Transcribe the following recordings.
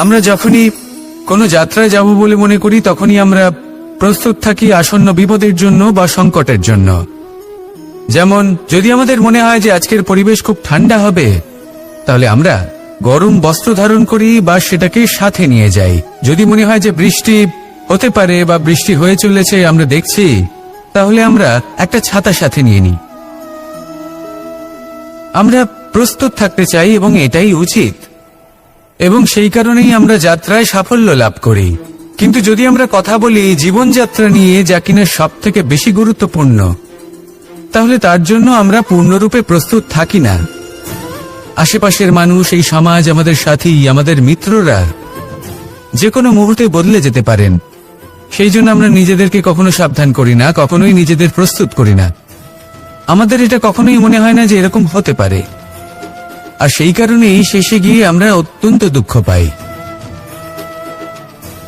আমরা যখনই কোনো যাত্রায় যাব বলে মনে করি তখনই আমরা প্রস্তুত থাকি আসন্ন বিপদের জন্য বা সংকটের জন্য। যেমন যদি আমাদের মনে হয় যে আজকের পরিবেশ খুব ঠান্ডা হবে, তাহলে আমরা গরম বস্ত্র ধারণ করি বা সেটাকে সাথে নিয়ে যাই। যদি মনে হয় যে বৃষ্টি হতে পারে বা বৃষ্টি হয়ে চলেছে আমরা দেখছি, তাহলে আমরা একটা ছাতা সাথে নিয়ে নিই। আমরা প্রস্তুত থাকতে চাই এবং এটাই উচিত, এবং সেই কারণেই আমরা যাত্রায় সাফল্য লাভ করি। কিন্তু যদি আমরা কথা বলি জীবনযাত্রা নিয়ে, যা কিনা সব থেকে বেশি গুরুত্বপূর্ণ, তাহলে তার জন্য আমরা পূর্ণরূপে প্রস্তুত থাকি না। আশেপাশের মানুষ, এই সমাজ, আমাদের সাথী, আমাদের মিত্ররা যে কোনো মুহূর্তে বদলে যেতে পারেন। সেই জন্য আমরা নিজেদেরকে কখনো সাবধান করি না, কখনোই নিজেদের প্রস্তুত করি না। আমাদের এটা কখনোই মনে হয় না যে এরকম হতে পারে, আর সেই কারণেই শেষে গিয়ে আমরা অত্যন্ত দুঃখ পাই।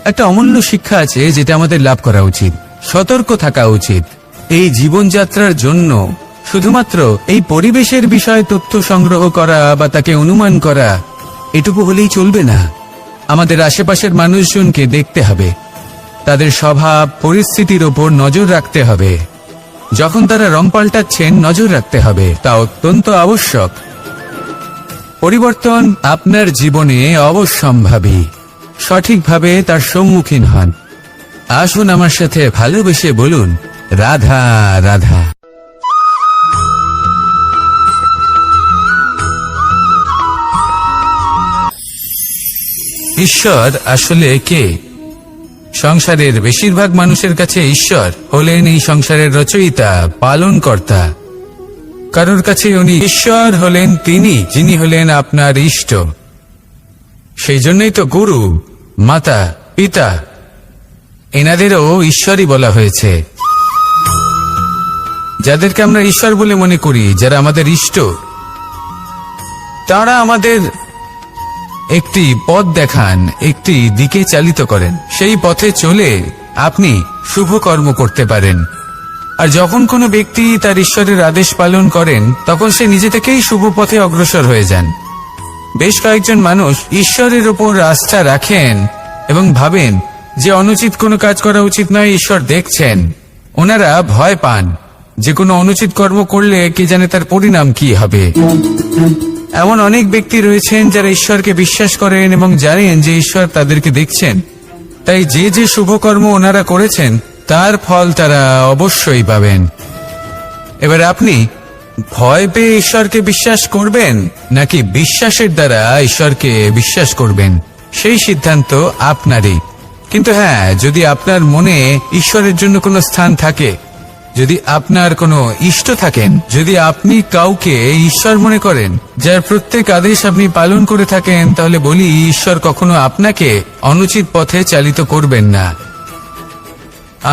একটা অমূল্য শিক্ষা আছে যেটা আমাদের লাভ করা উচিত। সতর্ক থাকা উচিত। এই জীবনযাত্রার জন্য শুধুমাত্র এই পরিবেশের বিষয়ে তথ্য সংগ্রহ করা বা তাকে অনুমান করা, এটুকু হলেই চলবে না। আমাদের আশেপাশের মানুষজনকে দেখতে হবে, তাদের স্বভাব পরিস্থিতির ওপর নজর রাখতে হবে। যখন তারা রং পাল্টাচ্ছেন নজর রাখতে হবে, তা অত্যন্ত আবশ্যক। পরিবর্তন আপনার জীবনে অবশ্যম্ভাবী। সঠিকভাবে তার সম্মুখীন হন। আসুন আমার সাথে ভালোবেসে বলুন, রাধা রাধা। ঈশ্বর আসলে কে? সংসারের বেশিরভাগ মানুষের কাছে ঈশ্বর হলেন এই সংসারের রচয়িতা, পালনকর্তা। কারোর কাছে উনি ঈশ্বর হলেন তিনি, যিনি হলেন আপনার ইষ্ট। সেই জন্যই তো গুরু, মাতা, পিতা এনাদেরও ঈশ্বরই বলা হয়েছে। যাদেরকে আমরা ঈশ্বর বলে মনে করি, যারা আমাদের ইষ্ট, তারা আমাদের একটি পথ দেখান, একটি দিকে চালিত করেন। সেই পথে চলে আপনি শুভ কর্ম করতে পারেন। আর যখন কোনো ব্যক্তি তার ঈশ্বরের আদেশ পালন করেন, তখন সে নিজে থেকেই শুভ পথে অগ্রসর হয়ে যান। বেশ কয়েকজন মানুষ ঈশ্বরের ওপর আস্থা রাখেন এবং ভাবেন যে অনুচিত কোনো কাজ করা উচিত নয়, ঈশ্বর দেখছেন। ওনারা ভয় পান যে কোনো অনুচিত কর্ম করলে কে জানে তার পরিণাম কি হবে। এমন অনেক ব্যক্তি রয়েছেন যারা ঈশ্বরকে বিশ্বাস করেন এবং জানেন যে ঈশ্বর তাদেরকে দেখছেন, তাই যে যে শুভ কর্ম ওনারা করেছেন তার ফল তারা অবশ্যই পাবেন। এবার আপনি ভয় পেয়ে ঈশ্বরকে বিশ্বাস করবেন নাকি বিশ্বাসের দ্বারা ঈশ্বরকে বিশ্বাস করবেন, সেই সিদ্ধান্ত আপনারই। কিন্তু হ্যাঁ, যদি আপনার মনে ঈশ্বরের জন্য কোনো স্থান থাকে, যদি আপনার কোনো ইষ্ট থাকেন, যদি আপনি কাউকে ঈশ্বর মনে করেন, যার প্রত্যেক আদেশ আপনি পালন করে থাকেন, তাহলে বলি ঈশ্বর কখনো আপনাকে অনুচিত পথে চালিত করবেন না।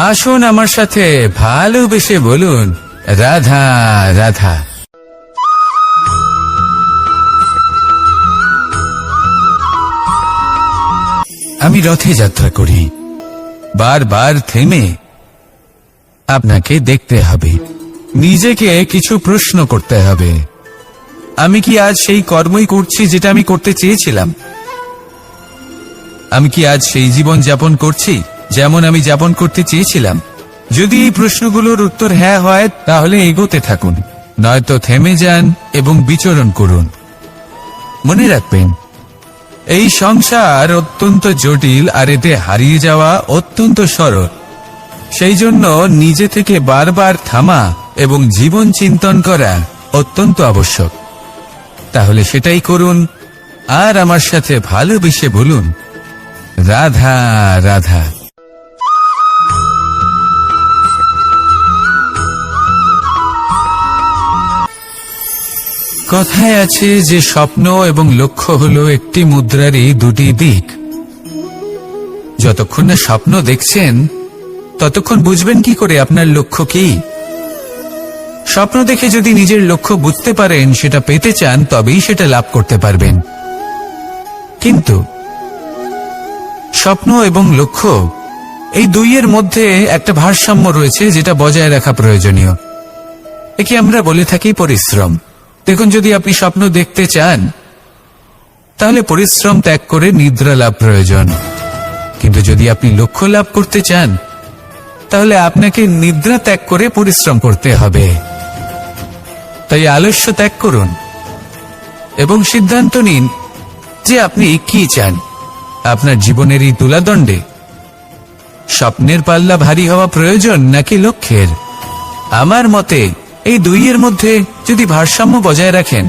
আসুন আমার সাথে ভালোবেসে বলুন, রাধা রাধা। আমি রথে যাত্রা করি। বারবার থেমে আপনাকে দেখতে হবে, নিজেকে কিছু প্রশ্ন করতে হবে। আমি কি আজ সেই কর্মই করছি যেটা আমি করতে চেয়েছিলাম? আমি কি আজ সেই জীবন যাপন করছি যেমন আমি যাপন করতে চেয়েছিলাম? যদি এই প্রশ্নগুলোর উত্তর হ্যাঁ হয়, তাহলে এগোতে থাকুন, নয়তো থেমে যান এবং বিচরণ করুন। মনে রাখবেন, এই সংসার অত্যন্ত জটিল, আর এতে হারিয়ে যাওয়া অত্যন্ত সরল। সেই জন্য নিজে থেকে বারবার থামা এবং জীবন চিন্তন করা অত্যন্ত আবশ্যক। তাহলে সেটাই করুন, আর আমার সাথে ভালোবেসে বলুন, রাধা রাধা। কথায় আছে যে স্বপ্ন এবং লক্ষ্য হলো একটি মুদ্রারই দুটি দিক। যতক্ষণ না স্বপ্ন দেখছেন, ততক্ষণ বুঝবেন কি করে আপনার লক্ষ্য কি? স্বপ্ন দেখে যদি নিজের লক্ষ্য বুঝতে পারেন, সেটা পেতে চান, তবেই সেটা লাভ করতে পারবেন। কিন্তু স্বপ্ন এবং লক্ষ্য, এই দুইয়ের মধ্যে একটা ভারসাম্য রয়েছে যেটা বজায় রাখা প্রয়োজনীয়। একে আমরা বলে থাকি পরিশ্রম। দেখুন, যদি আপনি স্বপ্ন দেখতে চান, তাহলে পরিশ্রম ত্যাগ করে নিদ্রা লাভ প্রয়োজন। কিন্তু যদি আপনি লক্ষ্য লাভ করতে চান, তাহলে আপনাকে নিদ্রা ত্যাগ করে পরিশ্রম করতে হবে। তাই আলস্য ত্যাগ করুন এবং সিদ্ধান্ত নিন যে আপনি কি চান। আপনার জীবনের এই তুলাদণ্ডে স্বপ্নের পাল্লা ভারী হওয়া প্রয়োজন নাকি লক্ষ্যের? আমার মতে এই দুইয়ের মধ্যে যদি ভারসাম্য বজায় রাখেন,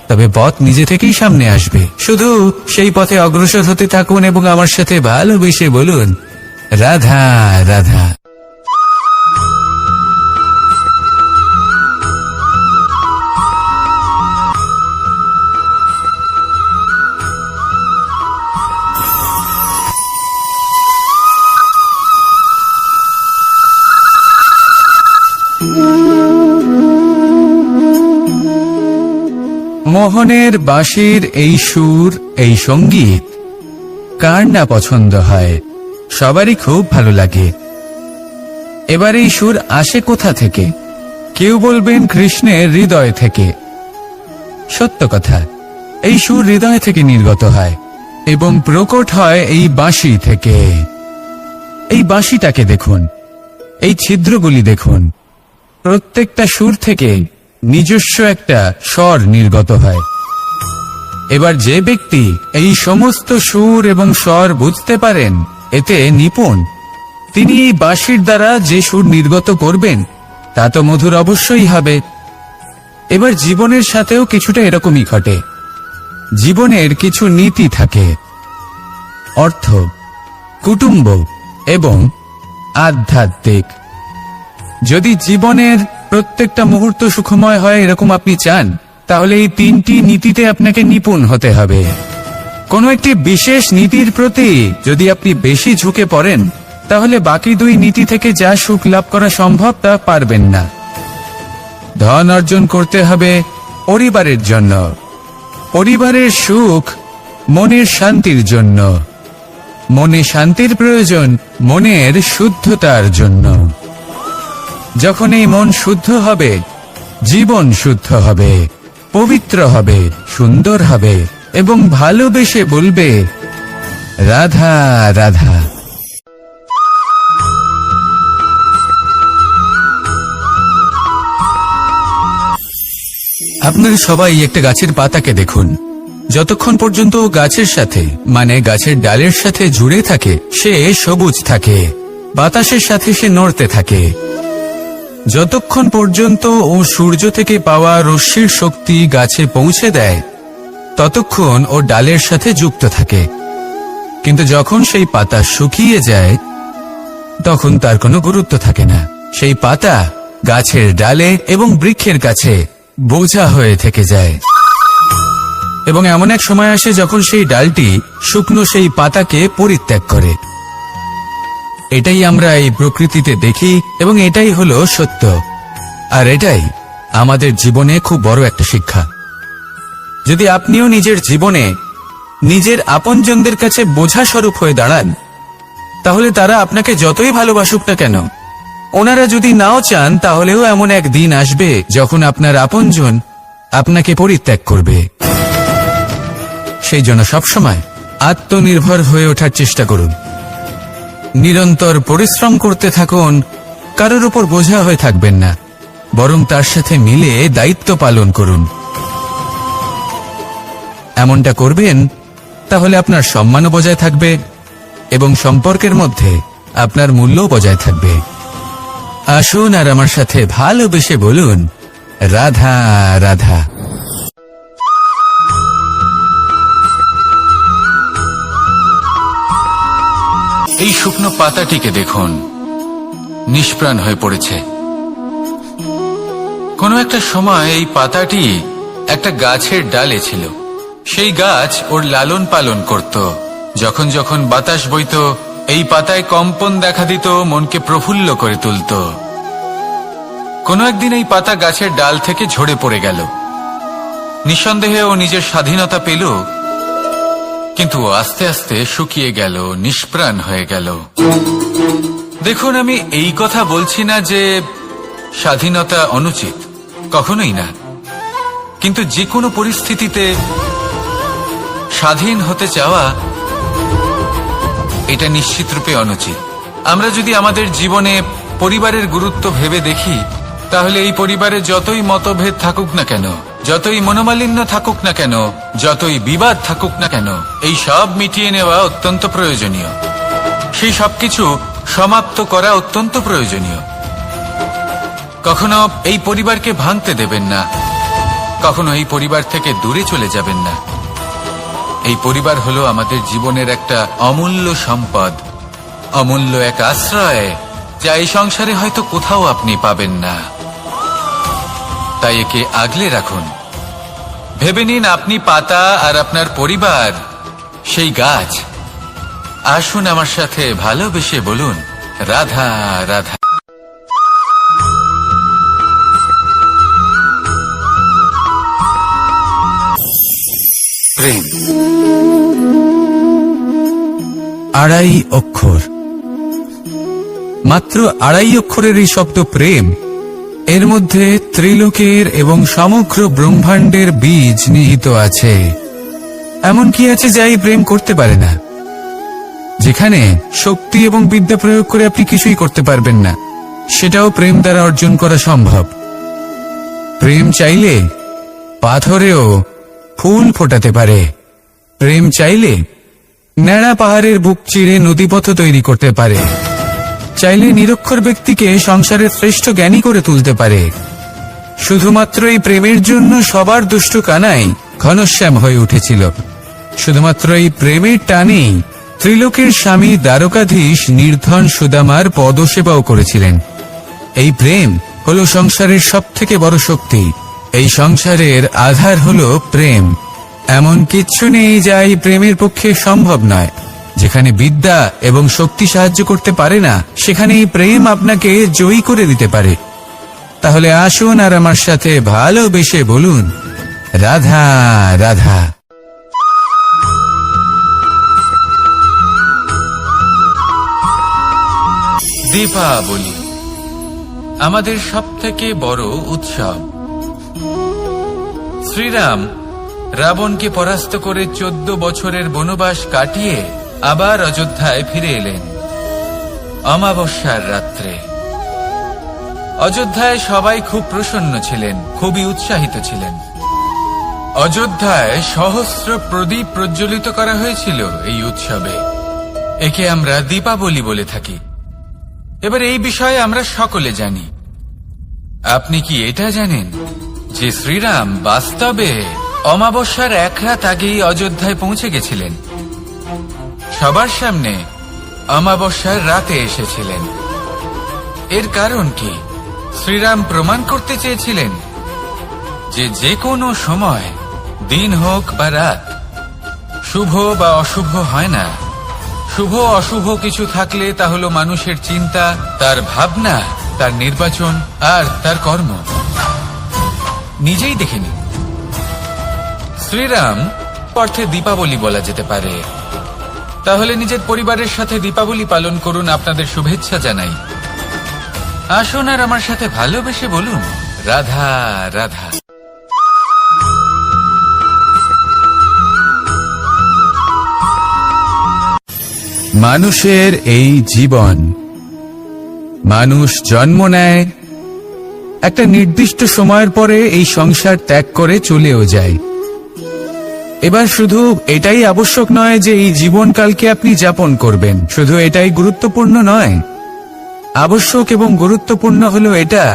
তবে পথ নিজে থেকেই সামনে আসবে। শুধু সেই পথে অগ্রসর হতে থাকুন এবং আমার সাথে ভালোবেসে বলুন, রাধা রাধা। মোহনের বাঁশির এই সুর, এই সঙ্গীত কার না পছন্দ হয়? সবারই খুব ভালো লাগে। এবার এই সুর আসে কোথা থেকে? কেউ বলবেন কৃষ্ণের হৃদয় থেকে। সত্য কথা, এই সুর হৃদয় থেকে নির্গত হয় এবং প্রকট হয় এই বাঁশি থেকে। এই বাঁশিটাকে দেখুন, এই ছিদ্রগুলি দেখুন। প্রত্যেকটা সুর থেকে নিজস্ব একটা স্বর নির্গত হয়। এবার যে ব্যক্তি এই সমস্ত সুর এবং স্বর বুঝতে পারেন, এতে নিপুণ, তিনি এই বাঁশির দ্বারা যে সুর নির্গত করবেন তা তো মধুর অবশ্যই হবে। এবার জীবনের সাথেও কিছুটা এরকমই ঘটে। জীবনের কিছু নীতি থাকে, অর্থ, কুটুম্ব এবং আধ্যাত্মিক। যদি জীবনের প্রত্যেকটা মুহূর্ত সুখময় হয় এরকম আপনি চান, তাহলে এই তিনটি নীতিতে আপনাকে নিপুণ হতে হবে। কোনো একটি বিশেষ নীতির প্রতি যদি আপনি বেশি ঝুঁকে পড়েন, তাহলে বাকি দুই নীতি থেকে যা সুখ লাভ করা সম্ভব তা পারবেন না। ধন অর্জন করতে হবে পরিবারের জন্য, পরিবারের সুখ মনের শান্তির জন্য, মনে শান্তির প্রয়োজন মনের শুদ্ধতার জন্য। যখন এই মন শুদ্ধ হবে, জীবন শুদ্ধ হবে, পবিত্র হবে, সুন্দর হবে এবং ভালোবেসে বলবে, রাধা রাধা। আপনারা সবাই একটা গাছের পাতাকে দেখুন। যতক্ষণ পর্যন্ত গাছের সাথে, মানে গাছের ডালের সাথে জুড়ে থাকে, সে সবুজ থাকে, বাতাসের সাথে সে নড়তে থাকে। যতক্ষণ পর্যন্ত ও সূর্য থেকে পাওয়া রশ্মির শক্তি গাছে পৌঁছে দেয়, ততক্ষণ ও ডালের সাথে যুক্ত থাকে। কিন্তু যখন সেই পাতা শুকিয়ে যায়, তখন তার কোনো গুরুত্ব থাকে না। সেই পাতা গাছের ডালে এবং বৃক্ষের কাছে বোঝা হয়ে থেকে যায়। এবং এমন এক সময় আসে যখন সেই ডালটি শুকনো সেই পাতাকে পরিত্যাগ করে। এটাই আমরা এই প্রকৃতিতে দেখি এবং এটাই হলো সত্য। আর এটাই আমাদের জীবনে খুব বড় একটা শিক্ষা। যদি আপনিও নিজের জীবনে নিজের আপনজনদের কাছে বোঝা স্বরূপ হয়ে দাঁড়ান, তাহলে তারা আপনাকে যতই ভালোবাসুক না কেন, ওনারা যদি নাও চান, তাহলেও এমন এক দিন আসবে যখন আপনার আপনজন আপনাকে পরিত্যাগ করবে। সেই জন্য সবসময় আত্মনির্ভর হয়ে ওঠার চেষ্টা করুন। নিরন্তর পরিশ্রম করতে থাকুন, কারোর উপর বোঝা হয়ে থাকবেন না, বরং তার সাথে মিলে দায়িত্ব পালন করুন। এমনটা করবেন, তাহলে আপনার সম্মানও বজায় থাকবে এবং সম্পর্কের মধ্যে আপনার মূল্যও বজায় থাকবে। আসুন আর আমার সাথে ভালোবেসে বলুন, রাধা রাধা। এই শুকনো পাতাটিকে দেখুন, নিষ্প্রাণ হয়ে পড়েছে। কোনো একটা সময় এই পাতাটি একটা গাছের ডালে ছিল। সেই গাছ ওর লালন পালন করত। যখন যখন বাতাস বইত, এই পাতায় কম্পন দেখা দিত, মনকে প্রফুল্ল করে তুলত। কোনো একদিন এই পাতা গাছের ডাল থেকে ঝরে পড়ে গেল। নিঃসন্দেহে ও নিজের স্বাধীনতা পেল, কিন্তু আস্তে আস্তে শুকিয়ে গেল, নিষ্প্রাণ হয়ে গেল। দেখুন, আমি এই কথা বলছি না যে স্বাধীনতা অনুচিত, কখনোই না। কিন্তু যে কোনো পরিস্থিতিতে স্বাধীন হতে চাওয়া এটা নিশ্চিতরূপে অনুচিত। আমরা যদি আমাদের জীবনে পরিবারের গুরুত্ব ভেবে দেখি, তাহলে এই পরিবারে যতই মতভেদ থাকুক না কেন, যতই মনোমালিন্য থাকুক না কেন, যতই বিবাদ থাকুক না কেন, এই সব মিটিয়ে নেওয়া অত্যন্ত প্রয়োজনীয়। সেই সবকিছু সমাপ্ত করা অত্যন্ত প্রয়োজনীয়। কখনো এই পরিবারকে ভাঙতে দেবেন না, কখনো এই পরিবার থেকে দূরে চলে যাবেন না। এই পরিবার হলো আমাদের জীবনের একটা অমূল্য সম্পদ, অমূল্য এক আশ্রয়, যা এই সংসারে হয়তো কোথাও আপনি পাবেন না। তাই একে আগলে রাখুন। ভেবে নিন আপনি পাতা আর আপনার পরিবার সেই গাছ। আসুন আমার সাথে ভালোবেসে বলুন, রাধা রাধা। প্রেম আড়াই অক্ষর, মাত্র আড়াই অক্ষরের এই শব্দ প্রেম, এর মধ্যে ত্রিলোকের এবং সমগ্র ব্রহ্মাণ্ডের বীজ নিহিত আছে। এমন কি আছে যা এই প্রেম করতে পারে না? যেখানে শক্তি এবং বিদ্যা প্রয়োগ করে আপনি কিছুই করতে পারবেন না, সেটাও প্রেম দ্বারা অর্জন করা সম্ভব। প্রেম চাইলে পাথরেও ফুল ফোটাতে পারে। প্রেম চাইলে ন্যাড়া পাহাড়ের বুক চিরে নদীপথ তৈরি করতে পারে। চাইলে নিরক্ষর ব্যক্তিকে সংসারের শ্রেষ্ঠ জ্ঞানী করে তুলতে পারে। শুধুমাত্র এই প্রেমের জন্য সবার দুষ্টু কানাই ঘনশ্যাম হয়ে উঠেছিল। শুধুমাত্র এই প্রেমের টানেই ত্রিলোকের স্বামী দ্বারকাধীশ নির্ধন সুদামার পদসেবাও করেছিলেন। এই প্রেম হলো সংসারের সবথেকে বড় শক্তি। এই সংসারের আধার হলো প্রেম। এমন কিচ্ছু নেই যা এই প্রেমের পক্ষে সম্ভব নয়। যেখানে বিদ্যা এবং শক্তি সাহায্য করতে পারে না, সেখানে এই প্রেম আপনাকে জয়ী করে দিতে পারে। তাহলে আসুন আর আমার সাথে ভালোবেসে বলুন, রাধা রাধা। দীপাবলি আমাদের সবথেকে বড় উৎসব। শ্রীরাম রাবণকে পরাস্ত করে 14 বছরের বনবাস কাটিয়ে আবার অযোধ্যায় ফিরে এলেন অমাবস্যার রাত্রে। অযোধ্যায় সবাই খুব প্রসন্ন ছিলেন, খুবই উৎসাহিত ছিলেন। অযোধ্যায় সহস্র প্রদীপ প্রজ্বলিত করা হয়েছিল এই উৎসবে। একে আমরা দীপাবলি বলে থাকি। এবার এই বিষয়ে আমরা সকলে জানি। আপনি কি এটা জানেন যে শ্রীরাম বাস্তবে অমাবস্যার এক রাত আগেই অযোধ্যায় পৌঁছে গেছিলেন? সবার সামনে অমাবস্যার রাতে এসেছিলেন। এর কারণ কি? শ্রীরাম প্রমাণ করতে চেয়েছিলেন যে যে কোনো সময়, দিন হোক বা রাত, শুভ বা অশুভ হয় না। শুভ অশুভ কিছু থাকলে তা হলো মানুষের চিন্তা, তার ভাবনা, তার নির্বাচন আর তার কর্ম। নিজেই দেখে নিন। শ্রীরাম অর্থে দীপাবলি বলা যেতে পারে। তাহলে নিজের পরিবারের সাথে দীপাবলি পালন করুন। আপনাদের শুভেচ্ছা জানাই। আসুন আর আমার সাথে ভালোবেসে বলুন, রাধা রাধা। মানুষের এই জীবন, মানুষ জন্ম নেয়, একটা নির্দিষ্ট সময়ের পরে এই সংসার ত্যাগ করে চলেও যায়। এবার শুধু এটাই আবশ্যক নয় যে এই জীবনকালকে আপনি যাপন করবেন, শুধু এটাই গুরুত্বপূর্ণ নয়। আবশ্যক এবং গুরুত্বপূর্ণ হলো এটা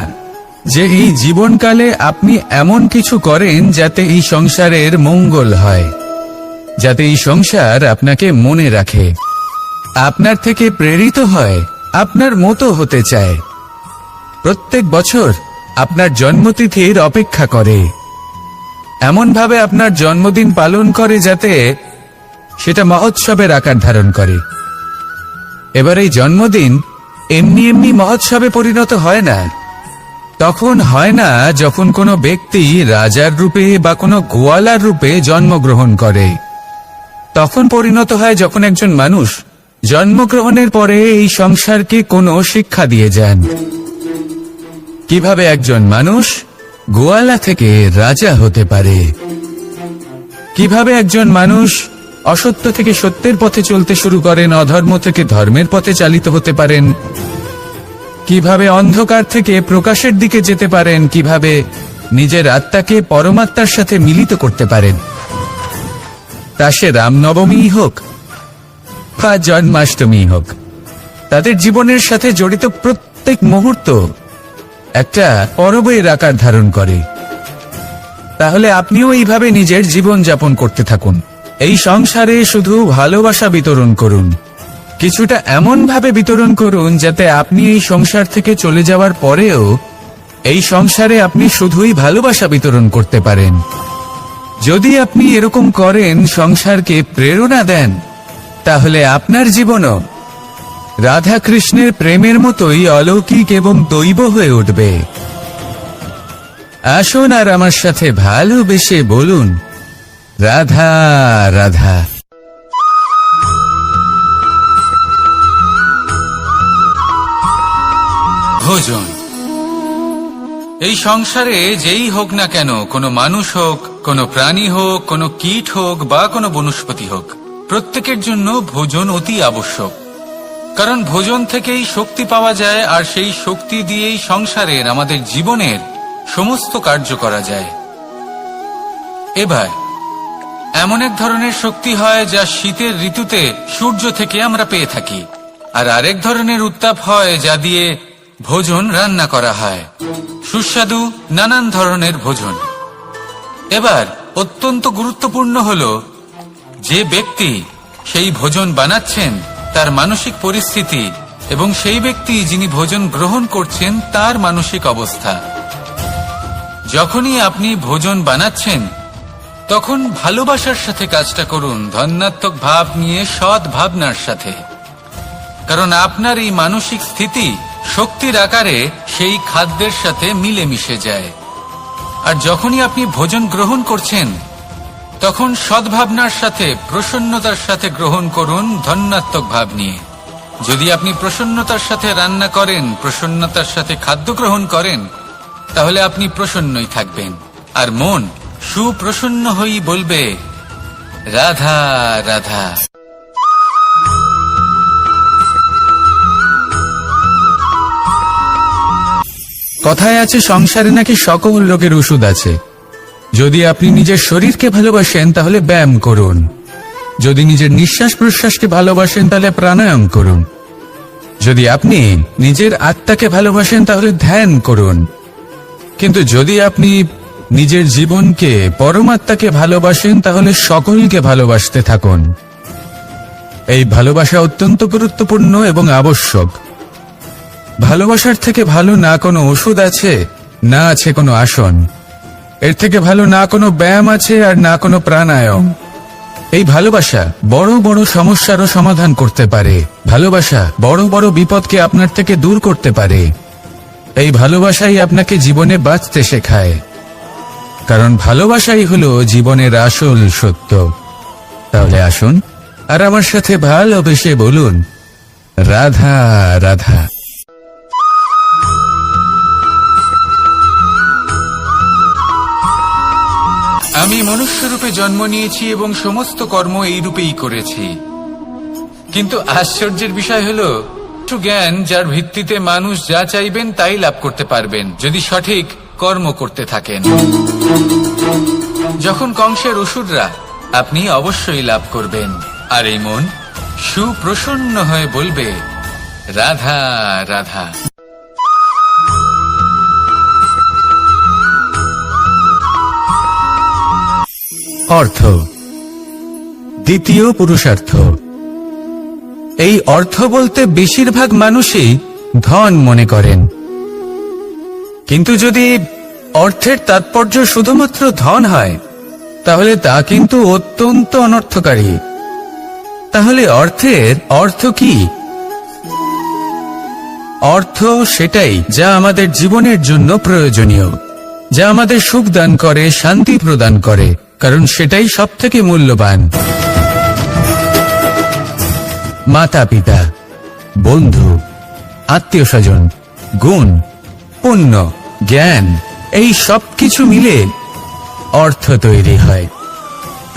যে এই জীবনকালে আপনি এমন কিছু করেন যাতে এই সংসারের মঙ্গল হয়, যাতে এই সংসার আপনাকে মনে রাখে, আপনার থেকে প্রেরিত হয়, আপনার মতো হতে চায়। প্রত্যেক বছর আপনার জন্মতিথির অপেক্ষা করে, এমন ভাবে আপনার জন্মদিন পালন করে যাতে সেটা মহোৎসবের আকার ধারণ করে। এবার এই জন্মদিন এমনি এমনি মহোৎসবে পরিণত হয় না। তখন হয় না যখন কোনো ব্যক্তি রাজার রূপে বা কোনো গোয়ালার রূপে জন্মগ্রহণ করে। তখন পরিণত হয় যখন একজন মানুষ জন্মগ্রহণের পরে এই সংসারকে কোনো শিক্ষা দিয়ে যান। কিভাবে একজন মানুষ গোয়ালা থেকে রাজা হতে পারে, কিভাবে একজন মানুষ অসত্য থেকে সত্যের পথে চলতে শুরু করেন, অধর্ম থেকে ধর্মের পথে চালিত হতে পারেন, কিভাবে অন্ধকার থেকে প্রকাশের দিকে যেতে পারেন, কিভাবে নিজের আত্মাকে পরমাত্মার সাথে মিলিত করতে পারেন। তা সে রামনবমী হোক বা জন্মাষ্টমী হোক, তাদের জীবনের সাথে জড়িত প্রত্যেক মুহূর্ত একটা পরবের আকার ধারণ করে। তাহলে আপনিও এইভাবে নিজের জীবন যাপন করতে থাকুন। এই সংসারে শুধু ভালোবাসা বিতরণ করুন, কিছুটা এমন ভাবে বিতরণ করুন যাতে আপনি এই সংসার থেকে চলে যাওয়ার পরেও এই সংসারে আপনি শুধুই ভালোবাসা বিতরণ করতে পারেন। যদি আপনি এরকম করেন, সংসারকে প্রেরণা দেন, তাহলে আপনার জীবনও রাধা কৃষ্ণের প্রেমের মতোই অলৌকিক এবং দৈব হয়ে উঠবে। আসুন আর আমার সাথে ভালোবেসে বলুন, রাধা রাধা। ভোজন। এই সংসারে যেই হোক না কেন, কোনো মানুষ হোক, কোনো প্রাণী হোক, কোনো কীট হোক বা কোনো বনস্পতি হোক, প্রত্যেকের জন্য ভোজন অতি আবশ্যক। কারণ ভোজন থেকেই শক্তি পাওয়া যায়, আর সেই শক্তি দিয়েই সংসারের, আমাদের জীবনের সমস্ত কার্য করা যায়। এবার এমন এক ধরনের শক্তি হয় যা শীতের ঋতুতে সূর্য থেকে আমরা পেয়ে থাকি, আর আরেক ধরনের উত্তাপ হয় যা দিয়ে ভোজন রান্না করা হয়, সুস্বাদু নানান ধরনের ভোজন। এবার অত্যন্ত গুরুত্বপূর্ণ হলো যে ব্যক্তি সেই ভোজন বানাচ্ছেন তার মানসিক পরিস্থিতি এবং সেই ব্যক্তি যিনি ভোজন গ্রহণ করছেন তার মানসিক অবস্থা। যখনই আপনি ভোজন বানাচ্ছেন তখন ভালোবাসার সাথে কাজটা করুন, ধন্যাত্মক ভাব নিয়ে, সৎ ভাবনার সাথে। কারণ আপনার এই মানসিক স্থিতি শক্তির আকারে সেই খাদ্যের সাথে মিলে মিশে যায়। আর যখনই আপনি ভোজন গ্রহণ করছেন তখন সদ্ভাবনার সাথে, প্রসন্নতার সাথে গ্রহণ করুন, ধন্যাত্মক ভাব নিয়ে। যদি আপনি প্রসন্নতার সাথে রান্না করেন, প্রসন্নতার সাথে খাদ্য গ্রহণ করেন, তাহলে আপনি প্রসন্নই থাকবেন, আর মন সুপ্রসন্ন হয়েই বলবে, রাধা রাধা। কথায় আছে সংসারে নাকি সকল রোগের ওষুধ আছে। যদি আপনি নিজের শরীরকে ভালোবাসেন তাহলে ব্যায়াম করুন, যদি নিজের নিঃশ্বাস প্রশ্বাসকে ভালোবাসেন তাহলে প্রাণায়াম করুন, যদি আপনি নিজের আত্মাকে ভালোবাসেন তাহলে ধ্যান করুন। কিন্তু যদি আপনি নিজের জীবনকে, পরমাত্মাকে ভালোবাসেন তাহলে সকলকে ভালোবাসতে থাকুন। এই ভালোবাসা অত্যন্ত গুরুত্বপূর্ণ এবং আবশ্যক। ভালোবাসার থেকে ভালো না কোনো ওষুধ আছে, না আছে কোনো আসন। এর থেকে ভালো না কোনো ব্যায়াম আছে, আর না কোনো প্রাণায়াম। এই ভালোবাসা বড় বড় সমস্যারও সমাধান করতে পারে। ভালোবাসা বড় বড় বিপদকে আপনার থেকে দূর করতে পারে। এই ভালোবাসাই আপনাকে জীবনে বাঁচতে শেখায়, কারণ ভালোবাসাই হলো জীবনের আসল সত্য। তাহলে আসুন আর আমার সাথে ভালোবেসে বলুন, রাধা রাধা। আমি মনুষ্যরূপে জন্ম নিয়েছি এবং সমস্ত কর্ম এই রূপেই করেছি। কিন্তু আশ্চর্যের বিষয় হলো জ্ঞান, যার ভিত্তিতে মানুষ যা চাইবেন তাই লাভ করতে পারবেন যদি সঠিক কর্ম করতে থাকেন। যখন কংসের অসুররা, আপনি অবশ্যই লাভ করবেন। আর এই মন সুপ্রসন্ন হয়ে বলবে, রাধা রাধা। অর্থ, দ্বিতীয় পুরুষার্থ। এই অর্থ বলতে বেশিরভাগ মানুষই ধন মনে করেন, কিন্তু যদি অর্থের তাৎপর্য শুধুমাত্র ধন হয় তাহলে তা কিন্তু অত্যন্ত অনর্থকারী। তাহলে অর্থের অর্থ কি? অর্থ সেটাই যা আমাদের জীবনের জন্য প্রয়োজনীয়, যা আমাদের সুখ দান করে, শান্তি প্রদান করে, কারণ সেটাই সবথেকে মূল্যবান। মাতা পিতা, বন্ধু, আত্মীয় স্বজন, গুণ, পুণ্য, জ্ঞান, এই সব কিছু মিলে অর্থ তৈরি হয়।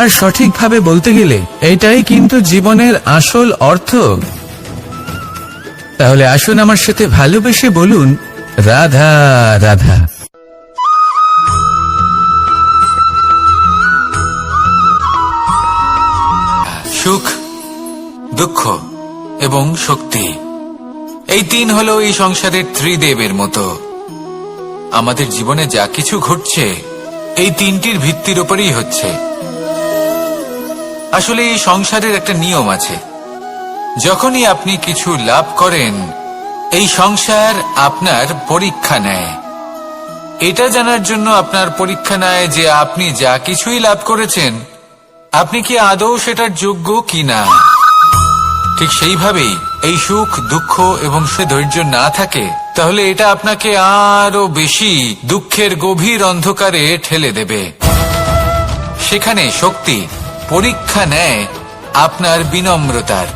আর সঠিকভাবে বলতে গেলে এটাই কিন্তু জীবনের আসল অর্থ। তাহলে আসুন আমার সাথে ভালোবেসে বলুন, রাধা রাধা। সুখ, দুঃখ এবং শক্তি, এই তিন হলো এই সংসারের ত্রিদেবের মতো। আমাদের জীবনে যা কিছু ঘটছে এই তিনটির ভিত্তির উপরেই হচ্ছে। আসলে এই সংসারের একটা নিয়ম আছে, যখনই আপনি কিছু লাভ করেন এই সংসার আপনার পরীক্ষা নেয়। এটা জানার জন্য আপনার পরীক্ষা নেয় যে আপনি যা কিছুই লাভ করেছেন আপনি কি আদৌ সেটার যোগ্য কিনা। ঠিক সেইভাবেই এই সুখ, দুঃখ এবং সে ধৈর্য না থাকে তাহলে এটা আপনাকে আরো বেশি দুঃখের গভীর অন্ধকারে ঠেলে দেবে। সেখানে শক্তি পরীক্ষা নেয় আপনার বিনম্রতার।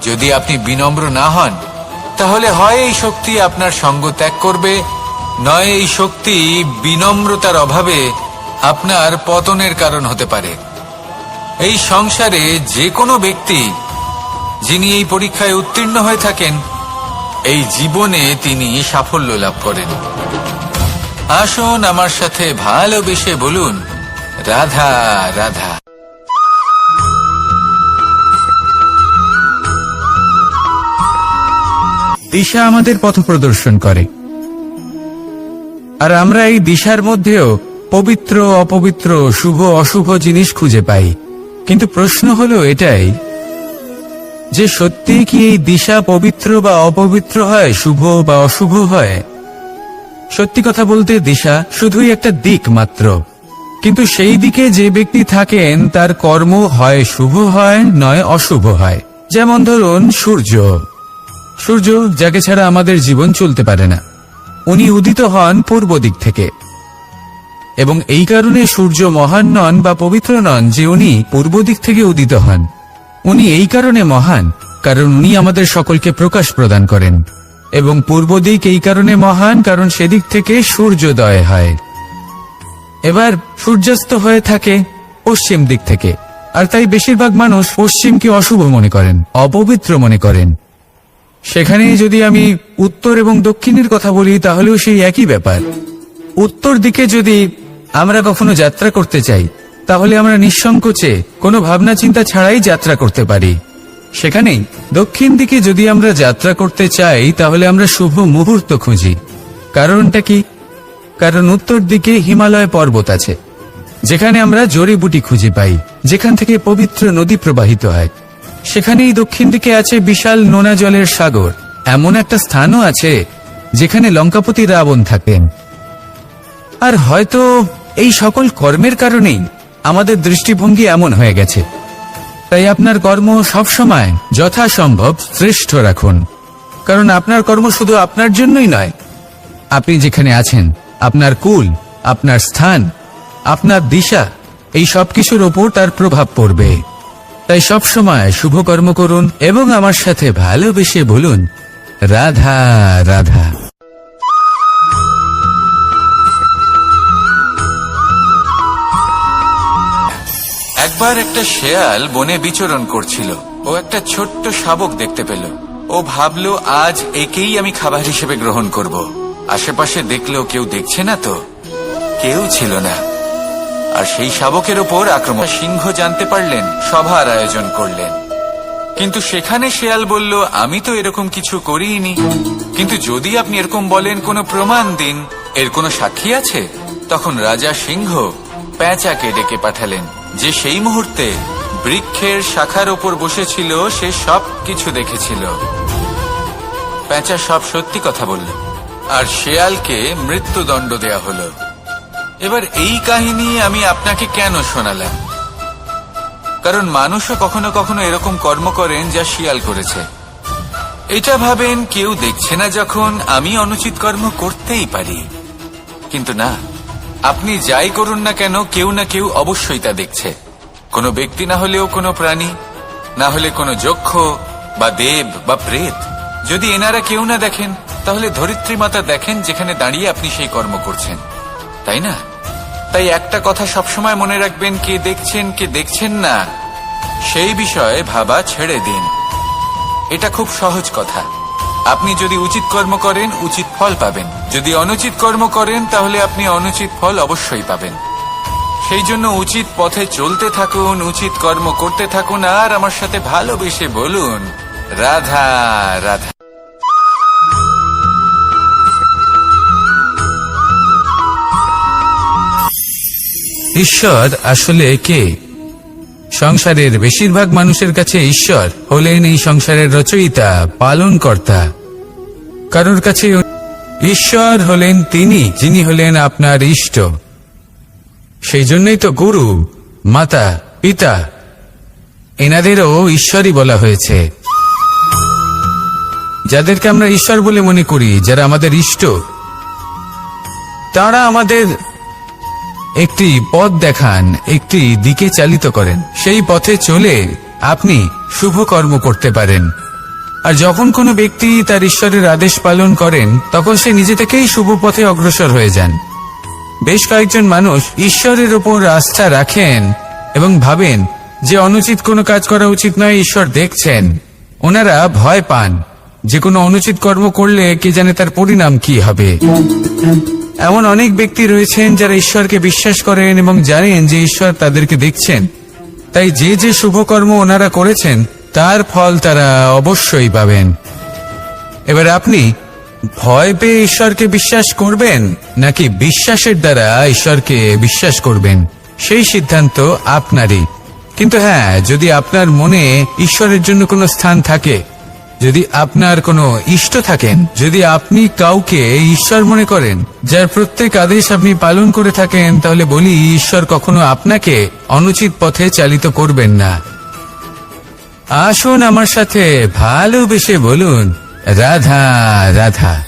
যদি আপনি বিনম্র না হন তাহলে হয় এই শক্তি আপনার সঙ্গ ত্যাগ করবে, নয় এই শক্তি বিনম্রতার অভাবে আপনার পতনের কারণ হতে পারে। এই সংসারে যে কোনো ব্যক্তি যিনি এই পরীক্ষায় উত্তীর্ণ হয়ে থাকেন এই জীবনে তিনি সাফল্য লাভ করেন। আসুন আমার সাথে ভালোবেসে বলুন, রাধা রাধা। দিশা আমাদের পথ প্রদর্শন করে, আর আমরা এই দিশার মধ্যেও পবিত্র অপবিত্র, শুভ অশুভ জিনিস খুঁজে পাই। কিন্তু প্রশ্ন হলো এটাই যে সত্যি কি এই দিশা পবিত্র বা অপবিত্র হয়, শুভ বা অশুভ হয়? সত্যি কথা বলতে দিশা শুধুই একটা দিক মাত্র, কিন্তু সেই দিকে যে ব্যক্তি থাকেন তার কর্ম হয় শুভ হয় নয় অশুভ হয়। যেমন ধরুন সূর্য, যাকে ছাড়া আমাদের জীবন চলতে পারে না, উনি উদিত হন পূর্ব দিক থেকে, এবং এই কারণে সূর্য মহান নন বা পবিত্র নন যে উনি পূর্ব দিক থেকে উদিত হন। উনি এই কারণে মহান কারণ উনি আমাদের সকলকে প্রকাশ প্রদান করেন, এবং পূর্ব দিক এই কারণে মহান কারণ সেদিক থেকে সূর্যোদয় হয়। এবার সূর্যাস্ত হয়ে থাকে পশ্চিম দিক থেকে, আর তাই বেশিরভাগ মানুষ পশ্চিমকে অশুভ মনে করেন, অপবিত্র মনে করেন। সেখানে যদি আমি উত্তর এবং দক্ষিণের কথা বলি তাহলেও সেই একই ব্যাপার। উত্তর দিকে যদি আমরা কখনো যাত্রা করতে চাই তাহলে আমরা নিঃসংকোচে কোনো ভাবনা চিন্তা ছাড়াই যাত্রা করতে পারি। সেখানেই দক্ষিণ দিকে যদি আমরা যাত্রা করতে চাই তাহলে আমরা শুভ মুহূর্ত খুঁজি। কারণটা কি? কারণ উত্তর দিকে হিমালয় পর্বত আছে, যেখানে আমরা জড়িবুটি খুঁজে পাই, যেখান থেকে পবিত্র নদী প্রবাহিত হয়। সেখানেই দক্ষিণ দিকে আছে বিশাল নোনা জলের সাগর। এমন একটা স্থানও আছে যেখানে লঙ্কাপতি রাবণ থাকেন। আর হয়তো এই সকল কর্মের কারণেই আমাদের দৃষ্টিভঙ্গি এমন হয়ে গেছে। তাই আপনার কর্ম সবসময় যথাসম্ভব শ্রেষ্ঠ রাখুন, কারণ আপনার কর্ম শুধু আপনার জন্যই নয়। আপনি যেখানে আছেন, আপনার কুল, আপনার স্থান, আপনার দিশা, এই সবকিছুর ওপর তার প্রভাব পড়বে। তাই সবসময় শুভ কর্ম করুন এবং আমার সাথে ভালোবেসে বলুন, রাধা রাধা। একবার একটা শেয়াল বনে বিচরণ করছিল। ও একটা ছোট্ট শাবক দেখতে পেল। ও ভাবলো আজ একেই আমি খাবার হিসেবে গ্রহণ করব। আশেপাশে দেখলেও কেউ দেখছে না তো, কেউ ছিল না। আর সেই শাবকের ওপর আক্রমণ। সিংহ জানতে পারলেন, সভার আয়োজন করলেন। কিন্তু সেখানে শেয়াল বলল, আমি তো এরকম কিছু করিনি। কিন্তু যদি আপনি এরকম বলেন, কোনো প্রমাণ দিন, এর কোনো সাক্ষী আছে? তখন রাজা সিংহ পেঁচাকে ডেকে পাঠালেন, যে সেই মুহূর্তে বৃক্ষের শাখার ওপর বসেছিল, সে সব কিছু দেখেছিল। পেঁচা সব সত্যি কথা বলল, আর শেয়ালকে মৃত্যুদণ্ড দেয়া হলো। এবার এই কাহিনী আমি আপনাকে কেন শোনালাম? কারণ মানুষও কখনো কখনো এরকম কর্ম করেন যা শিয়াল করেছে। এটা ভাবেন কেউ দেখছে না, যখন আমি অনুচিত কর্ম করতেই পারি। কিন্তু না, আপনি যাই করুন না কেন, কেউ না কেউ অবশ্যই তা দেখছে। কোনো ব্যক্তি না হলেও কোনো প্রাণী, না হলে কোনো যক্ষ বা দেব বা প্রেত। যদি এনারা কেউ না দেখেন তাহলে ধরিত্রী মাতা দেখেন, যেখানে দাঁড়িয়ে আপনি সেই কর্ম করছেন, তাই না? তাই একটা কথা সবসময় মনে রাখবেন, কে দেখছেন কে দেখছেন না সেই বিষয়ে ভাবা ছেড়ে দিন। এটা খুব সহজ কথা। আপনি যদি উচিত কর্ম করেন উচিত ফল পাবেন, যদি অনুচিত কর্ম করেন তাহলে আপনি অনুচিত ফল অবশ্যই পাবেন। সেই জন্য উচিত পথে চলতে থাকুন, উচিত কর্ম করতে থাকুন, আর আমার সাথে ভালোবেসে বলুন রাধা রাধা। ঈশ্বর আসলে কে? সংসারের বেশিরভাগ মানুষের কাছে ঈশ্বর হলেন এই সংসারের রচয়িতা, পালনকর্তা। কারোর কাছে ঈশ্বর হলেন তিনি, যিনি হলেন আপনার ইষ্ট। সেই জন্যই তো গুরু, মাতা, পিতা এনাদেরও ঈশ্বরই বলা হয়েছে। যাদেরকে আমরা ঈশ্বর বলে মনে করি, যারা আমাদের ইষ্ট, তারা আমাদের একটি পথ দেখান, একটি দিকে চালিত করেন। সেই পথে চলে আপনি শুভ কর্ম করতে পারেন। আর যখন কোনো ব্যক্তি তার ঈশ্বরের আদেশ পালন করেন, তখন সে নিজে থেকেই শুভ পথে অগ্রসর হয়ে যান। বেশ কয়েকজন মানুষ ঈশ্বরের ওপর আস্থা রাখেন এবং ভাবেন যে অনুচিত কোনো কাজ করা উচিত নয়, ঈশ্বর দেখছেন। ওনারা ভয় পান যে কোনো অনুচিত কর্ম করলে কে জানে তার পরিণাম কি হবে। এমন অনেক ব্যক্তি রয়েছেন যারা ঈশ্বরকে বিশ্বাস করেন এবং জানেন যে ঈশ্বর তাদেরকে দেখছেন, তাই যে যে শুভকর্ম ওনারা করেছেন তার ফল তারা অবশ্যই পাবেন। এবার আপনি ভয় পেয়ে ঈশ্বরকে বিশ্বাস করবেন নাকি বিশ্বাসের দ্বারা ঈশ্বরকে বিশ্বাস করবেন, সেই সিদ্ধান্ত আপনারই। কিন্তু হ্যাঁ, যদি আপনার মনে ঈশ্বরের জন্য কোনো স্থান থাকে, যদি আপনার কোনো ইষ্ট থাকেন, যদি আপনি কাউকে ঈশ্বর মনে করেন, যার প্রত্যেক আদেশ আপনি পালন করে থাকেন, তাহলে বলি ঈশ্বর কখনো আপনাকে অনুচিত পথে চালিত করবেন না। আসুন আমার সাথে ভালোবেসে বলুন রাধা রাধা।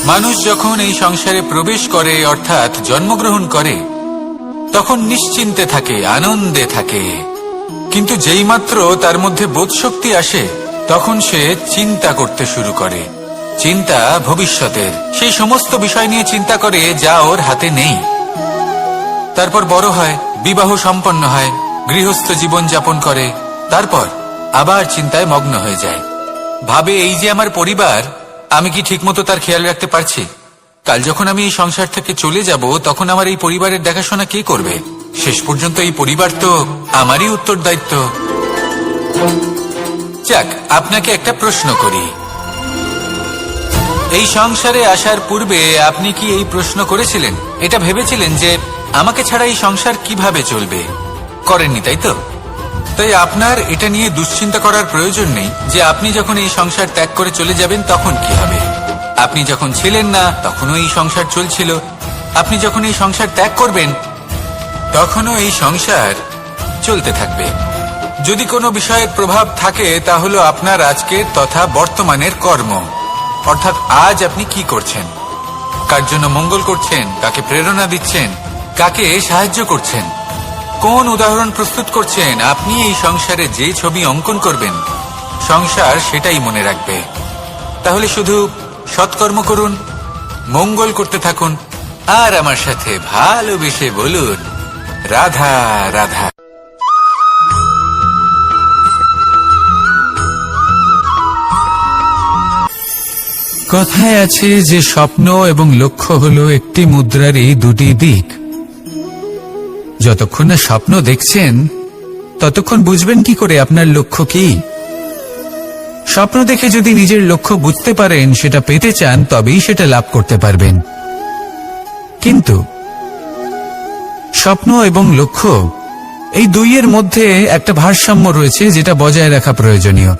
মানুষ যখন এই সংসারে প্রবেশ করে, অর্থাৎ জন্মগ্রহণ করে, তখন নিশ্চিন্তে থাকে, আনন্দে থাকে। কিন্তু যেই মাত্র তার মধ্যে বোধশক্তি আসে, তখন সে চিন্তা করতে শুরু করে। চিন্তা ভবিষ্যতের, সেই সমস্ত বিষয় নিয়ে চিন্তা করে যা ওর হাতে নেই। তারপর বড় হয়, বিবাহ সম্পন্ন হয়, গৃহস্থ জীবন যাপন করে, তারপর আবার চিন্তায় মগ্ন হয়ে যায়। ভাবে এই যে আমার পরিবার, আমি কি ঠিকমতো তার খেয়াল রাখতে পারছি? কাল যখন আমি এই সংসার থেকে চলে যাব, তখন আমার এই পরিবারের দেখাশোনা কে করবে? শেষ পর্যন্ত এই পরিবার তো আমারই উত্তরদায়িত্ব। যাক, আপনাকে একটা প্রশ্ন করি। এই সংসারে আসার পূর্বে আপনি কি এই প্রশ্ন করেছিলেন, এটা ভেবেছিলেন যে আমাকে ছাড়া এই সংসার কিভাবে চলবে? করেননি, তাই তো? তাই আপনার এটা নিয়ে দুশ্চিন্তা করার প্রয়োজন নেই যে আপনি যখন এই সংসার ত্যাগ করে চলে যাবেন তখন কি হবে। আপনি যখন ছিলেন না তখনও এই সংসার চলছিল, আপনি যখন এই সংসার ত্যাগ করবেন তখনও এই সংসার চলতে থাকবে। যদি কোনো বিষয়ের প্রভাব থাকে তা হলো আপনার আজকের তথা বর্তমানের কর্ম, অর্থাৎ আজ আপনি কি করছেন, কার জন্য মঙ্গল করছেন, কাকে প্রেরণা দিচ্ছেন, কাকে সাহায্য করছেন, কোন উদাহরণ প্রস্তুত করছেন। আপনি এই সংসারে যে ছবি অঙ্কন করবেন, সংসার সেটাই মনে রাখবে। তাহলে শুধু সৎকর্ম করুন, মঙ্গল করতে থাকুন, আর আমার সাথে ভালোবেসে বলুন রাধা রাধা। কথায় আছে যে স্বপ্ন এবং লক্ষ্য হলো একটি মুদ্রারই দুটি দিক। যতক্ষণ না স্বপ্ন দেখছেন ততক্ষণ বুঝবেন কি করে আপনার লক্ষ্য কি। স্বপ্ন দেখে যদি নিজের লক্ষ্য বুঝতে পারেন, সেটা পেতে চান, তবেই সেটা লাভ করতে পারবেন। কিন্তু স্বপ্ন এবং লক্ষ্য এই দুইয়ের মধ্যে একটা ভারসাম্য রয়েছে, যেটা বজায় রাখা প্রয়োজনীয়।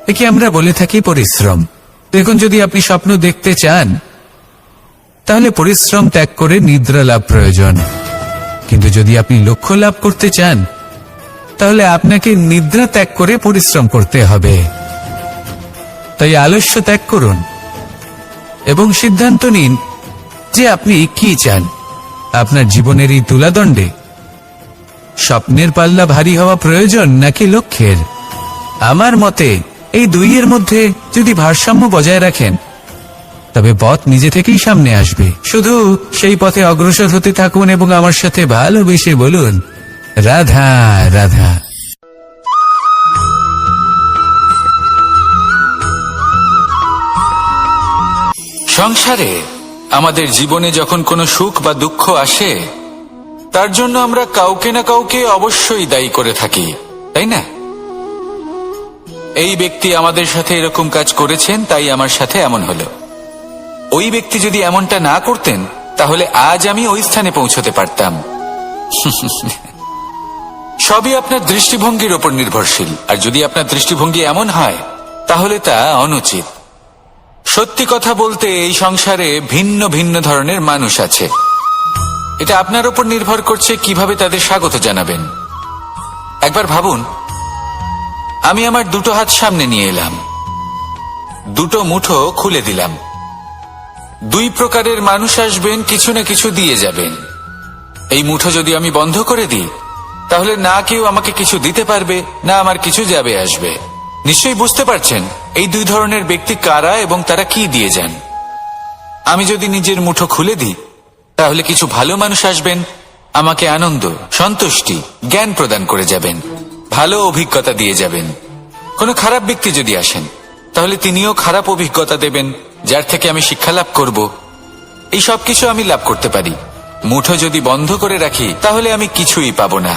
একে আমরা বলে থাকি পরিশ্রম। দেখুন, যদি আপনি স্বপ্ন দেখতে চান তাহলে পরিশ্রম ত্যাগ করে নিদ্রা লাভ প্রয়োজন। কিন্তু যদি আপনি লক্ষ্য লাভ করতে চান তাহলে আপনাকে নিদ্রা ত্যাগ করে পরিশ্রম করতে হবে। তাই আলস্য ত্যাগ করুন এবং সিদ্ধান্ত নিন যে আপনি কি চান। আপনার জীবনের এই তুলাদণ্ডে স্বপ্নের পাল্লা ভারী হওয়া প্রয়োজন নাকি লক্ষ্যের? আমার মতে এই দুইয়ের মধ্যে যদি ভারসাম্য বজায় রাখেন তবে পথ নিজে থেকেই সামনে আসবে। শুধু সেই পথে অগ্রসর হতে থাকুন এবং আমার সাথে ভালোবেসে বলুন, রাধা রাধা। সংসারে আমাদের জীবনে যখন কোনো সুখ বা দুঃখ আসে, তার জন্য আমরা কাউকে না কাউকে অবশ্যই দায়ী করে থাকি, তাই না? এই ব্যক্তি আমাদের সাথে এরকম কাজ করেছেন, তাই আমার সাথে এমন হলো। ওই ব্যক্তি যদি এমনটা না করতেন তাহলে আজ আমি ওই স্থানে পৌঁছতে পারতাম। সবই আপনার দৃষ্টিভঙ্গির উপর নির্ভরশীল, আর যদি আপনার দৃষ্টিভঙ্গি এমন হয় তাহলে তা অনুচিত। সত্যি কথা বলতে এই সংসারে ভিন্ন ভিন্ন ধরনের মানুষ আছে। এটা আপনার উপর নির্ভর করছে কিভাবে তাদের স্বাগত জানাবেন। একবার ভাবুন, আমি আমার দুটো হাত সামনে নিয়ে এলাম, দুটো মুঠো খুলে দিলাম। দুই প্রকারের মানুষ আসবেন, কিছু না কিছু দিয়ে যাবেন। এই মুঠো যদি আমি বন্ধ করে দিই তাহলে না কেউ আমাকে কিছু দিতে পারবে, না আমার কিছু যাবে আসবে। নিশ্চয়ই বুঝতে পারছেন এই দুই ধরনের ব্যক্তি কারা এবং তারা কি দিয়ে যান। আমি যদি নিজের মুঠো খুলে দিই তাহলে কিছু ভালো মানুষ আসবেন, আমাকে আনন্দ, সন্তুষ্টি, জ্ঞান প্রদান করে যাবেন, ভালো অভিজ্ঞতা দিয়ে যাবেন। কোনো খারাপ ব্যক্তি যদি আসেন তাহলে তিনিও খারাপ অভিজ্ঞতা দেবেন, যার থেকে আমি শিক্ষা লাভ করব। এই সব কিছু আমি লাভ করতে পারি। মুঠো যদি বন্ধ করে রাখি তাহলে আমি কিছুই পাবো না।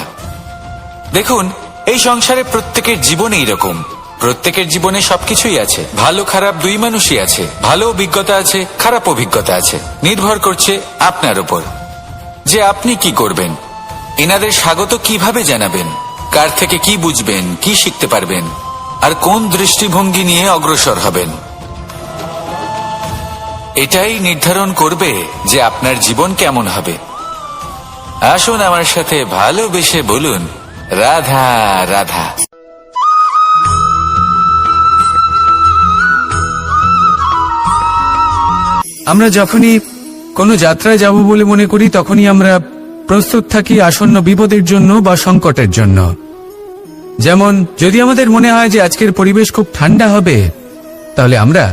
দেখুন, এই সংসারে প্রত্যেকের জীবনে এইরকম, প্রত্যেকের জীবনে সবকিছুই আছে। ভালো খারাপ দুই মানুষই আছে, ভালো অভিজ্ঞতা আছে, খারাপ অভিজ্ঞতা আছে। নির্ভর করছে আপনার উপর যে আপনি কি করবেন, এনাদের স্বাগত কিভাবে জানাবেন, কার থেকে কি বুঝবেন, কি শিখতে পারবেন, আর কোন দৃষ্টিভঙ্গি নিয়ে অগ্রসর হবেন। এটাই নির্ধারণ করবে যে আপনার জীবন কেমন হবে। আসুন আমার সাথে ভালোবেসে বলুন, রাধা রাধা। আমরা যখনই কোনো যাত্রায় যাব বলে মনে করি তখনই আমরা প্রস্তুত থাকি আসন্ন বিপদের জন্য বা সংকটের জন্য। যেমন যদি আমাদের মনে হয় যে আজকের পরিবেশ খুব ঠান্ডা হবে, তাহলে আমরা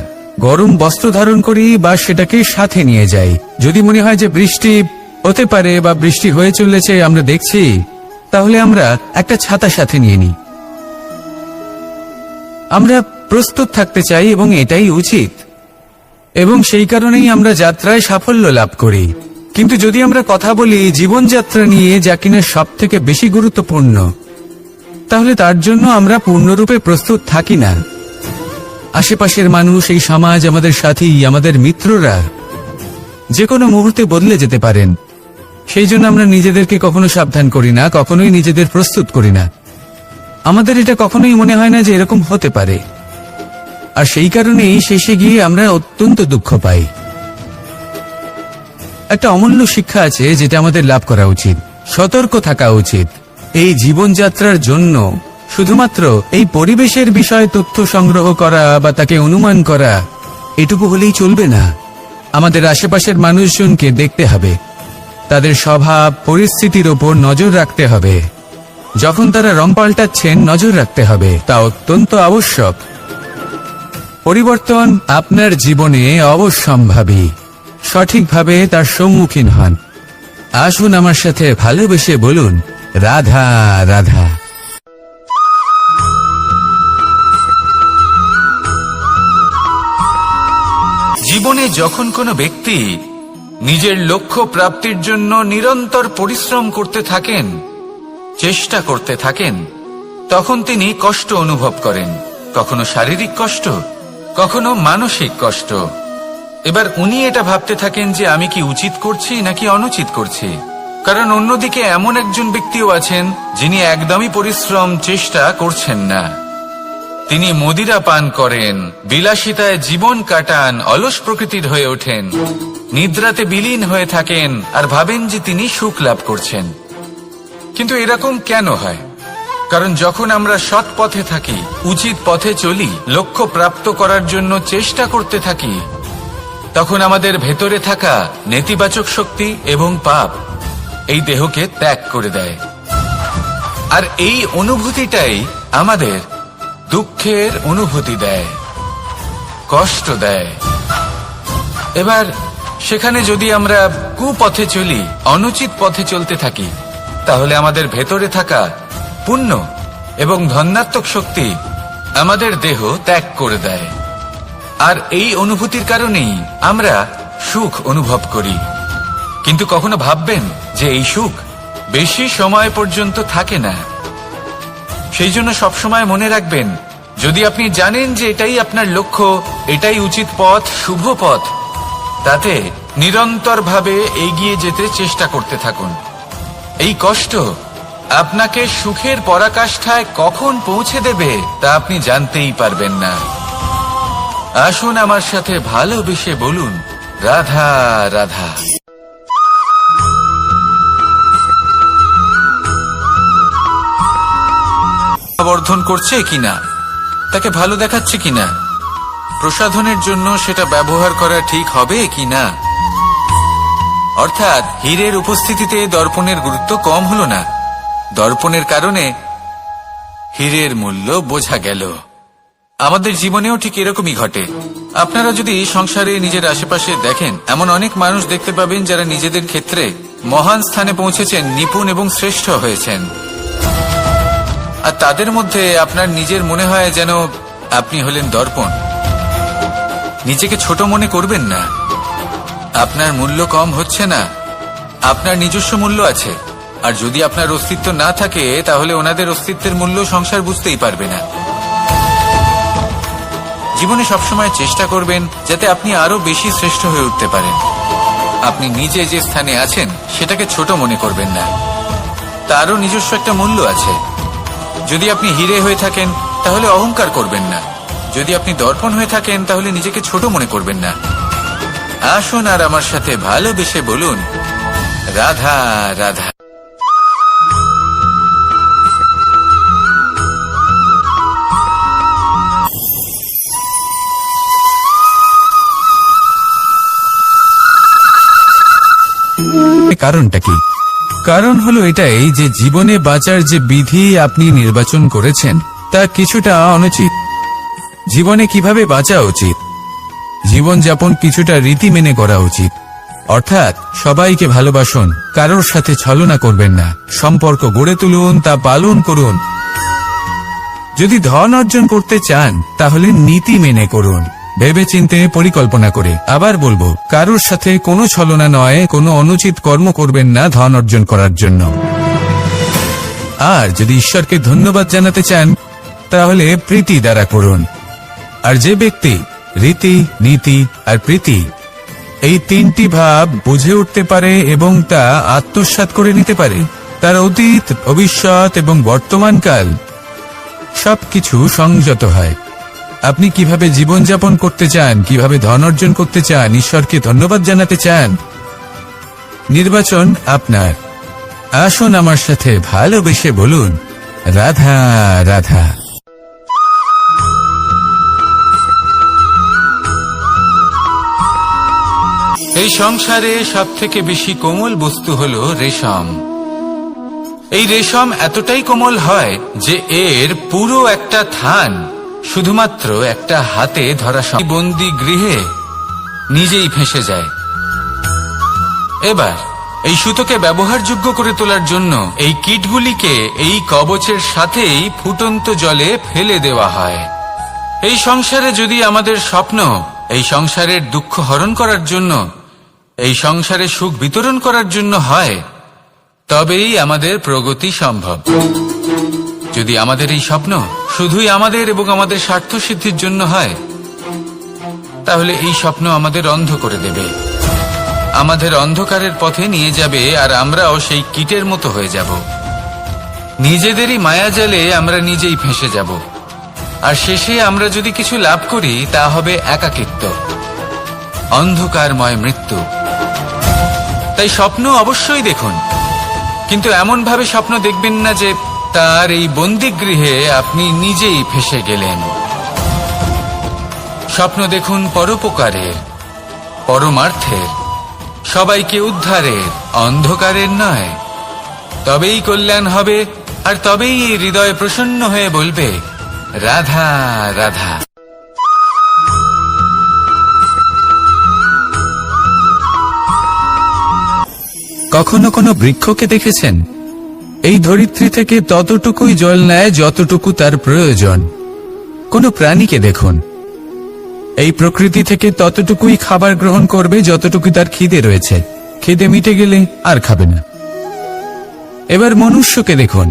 গরম বস্ত্র ধারণ করি বা সেটাকে সাথে নিয়ে যাই। যদি মনে হয় যে বৃষ্টি হতে পারে বা বৃষ্টি হয়ে চলেছে আমরা দেখছি, তাহলে আমরা একটা ছাতা সাথে নিয়ে নিই। আমরা প্রস্তুত থাকতে চাই এবং এটাই উচিত, এবং সেই কারণেই আমরা যাত্রায় সাফল্য লাভ করি। কিন্তু যদি আমরা কথা বলি জীবনযাত্রা নিয়ে, যা কিনা সব থেকে বেশি গুরুত্বপূর্ণ, তাহলে তার জন্য আমরা পূর্ণরূপে প্রস্তুত থাকি না। আশেপাশের মানুষ, এই সমাজ, আমাদের সাথী, আমাদের মিত্ররা যে কোনো মুহূর্তে বদলে যেতে পারেন। সেই জন্য আমরা নিজেদেরকে কখনো সাবধান করি না, কখনোই নিজেদের প্রস্তুত করি না। আমাদের এটা কখনোই মনে হয় না যে এরকম হতে পারে, আর সেই কারণেই শেষে গিয়ে আমরা অত্যন্ত দুঃখ পাই। একটা অমূল্য শিক্ষা আছে যেটা আমাদের লাভ করা উচিত, সতর্ক থাকা উচিত। এই জীবনযাত্রার জন্য শুধুমাত্র এই পরিবেশের বিষয়ে তথ্য সংগ্রহ করা বা তাকে অনুমান করা এটুকু হলেই চলবে না। আমাদের আশেপাশের মানুষজনকে দেখতে হবে, তাদের স্বভাব পরিস্থিতির ওপর নজর রাখতে হবে। যখন তারা রং পাল্টাচ্ছেন নজর রাখতে হবে, তা অত্যন্ত আবশ্যক। পরিবর্তন আপনার জীবনে অবশ্যম্ভাবী, সঠিকভাবে তার সম্মুখীন হন। আসুন আমার সাথে ভালোবেসে বলুন, রাধা রাধা। জীবনে যখন কোনো ব্যক্তি নিজের লক্ষ্য প্রাপ্তির জন্য নিরন্তর পরিশ্রম করতে থাকেন, চেষ্টা করতে থাকেন, তখন তিনি কষ্ট অনুভব করেন। কখনো শারীরিক কষ্ট, কখনো মানসিক কষ্ট। এবার উনি এটা ভাবতে থাকেন যে আমি কি উচিত করছি নাকি অনুচিত করছি। কারণ অন্যদিকে এমন একজন ব্যক্তিও আছেন যিনি একদমই পরিশ্রম, চেষ্টা করছেন না। তিনি মদিরা পান করেন, বিলাসিতায় জীবন কাটান, অলস প্রকৃতির হয়ে ওঠেন, নিদ্রাতে বিলীন হয়ে থাকেন আর ভাবেন যে তিনি সুখ লাভ করছেন। কিন্তু এরকম কেন হয়? কারণ যখন আমরা সৎ পথে থাকি, উচিত পথে চলি, লক্ষ্য প্রাপ্ত করার জন্য চেষ্টা করতে থাকি, তখন আমাদের ভেতরে থাকা নেতিবাচক শক্তি এবং পাপ এই দেহকে ত্যাগ করে দেয়। আর এই অনুভূতিটাই আমাদের দুঃখের অনুভূতি দেয়। কষ্ট দেয়। এবার সেখানে যদি আমরা কুপথে চলি, অনুচিত পথে চলতে থাকি, তাহলে আমাদের ভেতরে থাকা পুণ্য এবং ধনাত্মক শক্তি আমাদের দেহ ত্যাগ করে দেয়। আর এই অনুভূতির কারণেই আমরা সুখ অনুভব করি। কিন্তু কখনো ভাববেন যে এই সুখ বেশি সময় পর্যন্ত থাকে না। সেই জন্য সবসময় মনে রাখবেন, যদি আপনি জানেন যে এটাই আপনার লক্ষ্য, এটাই উচিত পথ, শুভ পথ, তাতে নিরন্তরভাবে এগিয়ে যেতে চেষ্টা করতে থাকুন। এই কষ্ট আপনাকে সুখের পরাকাষ্ঠায় কখন পৌঁছে দেবে তা আপনি জানতেই পারবেন না। আসুন আমার সাথে ভালোবেসে বলুন, রাধা রাধা। বর্ধন করছে কিনা, তাকে ভালো দেখাচ্ছে কিনা, প্রসাধনের জন্য সেটা ব্যবহার করা ঠিক হবে কিনা। অর্থাৎ হীরের উপস্থিতিতে দর্পণের গুরুত্ব কম হলো না, দর্পণের কারণে হীরের মূল্য বোঝা গেল। আমাদের জীবনেও ঠিক এরকমই ঘটে। আপনারা যদি সংসারে নিজের আশেপাশে দেখেন, এমন অনেক মানুষ দেখতে পাবেন যারা নিজেদের ক্ষেত্রে মহান স্থানে পৌঁছেছেন, নিপুণ এবং শ্রেষ্ঠ হয়েছেন। আর তাদের মধ্যে আপনার নিজের মনে হয় যেন আপনি হলেন দর্পণ। নিজেকে ছোট মনে করবেন না। আপনার মূল্য কম হচ্ছে না, আপনার নিজস্ব মূল্য আছে। আর যদি আপনার অস্তিত্ব না থাকে, তাহলে ওনাদের অস্তিত্বের মূল্য সংসার বুঝতেই পারবে না। জীবনে সবসময় চেষ্টা করবেন যাতে আপনি আরো বেশি শ্রেষ্ঠ হয়ে উঠতে পারেন। আপনি নিজে যে স্থানে আছেন সেটাকে ছোট মনে করবেন না, তারও নিজস্ব একটা মূল্য আছে। যদি আপনি হীরে হয়ে থাকেন তাহলে অহংকার করবেন না, যদি আপনি দর্পণ হয়ে থাকেন তাহলে নিজেকে ছোট মনে করবেন না। আসুন আর আমার সাথে ভালোবেসে বলুন, রাধা রাধা। কারণটা কি? কারণ হলো এটাই যে জীবনে বাঁচার যে বিধি আপনি নির্বাচন করেছেন তা কিছুটা অনুচিত। জীবনে কিভাবে বাঁচা উচিত, জীবনযাপন কিছুটা রীতি মেনে করা উচিত। অর্থাৎ সবাইকে ভালোবাসুন, কারোর সাথে ছলনা করবেন না, সম্পর্ক গড়ে তুলুন, তা পালন করুন। যদি ধন অর্জন করতে চান তাহলে নীতি মেনে করুন, ভেবেচিন্তে পরিকল্পনা করে। আবার বলবো, কারোর সাথে কোনো ছলনা নয়, কোনো অনুচিত কর্ম করবেন না ধন অর্জন করার জন্য। আর যদি ঈশ্বরকে ধন্যবাদ জানাতে চান তাহলে প্রীতি দ্বারা করুন। আর যে ব্যক্তি রীতি, নীতি আর প্রীতি এই তিনটি ভাব বুঝে উঠতে পারে এবং তা আত্মসাৎ করে নিতে পারে, তার অতীত, ভবিষ্যৎ এবং বর্তমানকাল সবকিছু সংযত হয়। আপনি কিভাবে জীবনযাপন করতে চান, কিভাবে ধন অর্জন করতে চান, ঈশ্বরকে ধন্যবাদ জানাতে চান, নির্বাচন আপনার। আসুন আমার সাথে ভালোবেসে বলুন, রাধা রাধা। এই সংসারে সবথেকে বেশি কোমল বস্তু হলো রেশম। এই রেশম এতটাই কোমল হয় যে এর পুরো একটা থান শুধুমাত্র একটা হাতে ধরা বন্দি গৃহে নিজেই ফেঁসে যায়। এবার এই সুতোকে ব্যবহারযোগ্য করে তোলার জন্য এই কীটগুলিকে এই কবচের সাথেই ফুটন্ত জলে ফেলে দেওয়া হয়। এই সংসারে যদি আমাদের স্বপ্ন এই সংসারের দুঃখ হরণ করার জন্য, এই সংসারে সুখ বিতরণ করার জন্য হয়, তবেই আমাদের প্রগতি সম্ভব। যদি আমাদের এই স্বপ্ন শুধুই আমাদের এবং আমাদের স্বার্থ সিদ্ধির জন্য হয়, তাহলে এই স্বপ্ন আমাদের অন্ধ করে দেবে, আমাদের অন্ধকারের পথে নিয়ে যাবে, আর আমরাও সেই কীটের মতো হয়ে যাব। নিজেদেরই মায়াজালে আমরা নিজেই ফেঁসে যাব, আর শেষে আমরা যদি কিছু লাভ করি তা হবে একাকিত্ব, অন্ধকারময় মৃত্যু। তাই স্বপ্ন অবশ্যই দেখুন, কিন্তু এমন ভাবে স্বপ্ন দেখবেন না যে তার এই বন্দিগৃহে আপনি নিজেই ফেঁসে গেলেন। স্বপ্ন দেখুন পরোপকারের, পরমার্থের, সবাইকে উদ্ধারের, অন্ধকারের নয়। তবেই কল্যাণ হবে, আর তবেই এই হৃদয় প্রসন্ন হয়ে বলবে, রাধা রাধা। কখনো কোনো বৃক্ষকে দেখেছেন? এই ধরিত্রী থেকে ততটুকুই জল নেয় যতটুকু তার প্রয়োজন। কোনো প্রাণীকে দেখুন, এই প্রকৃতি থেকে ততটুকুই খাবার গ্রহণ করবে যতটুকু তার খিদে রয়েছে। খিদে মিটে গেলে আর খাবে না। এবার মনুষ্যকে দেখুন,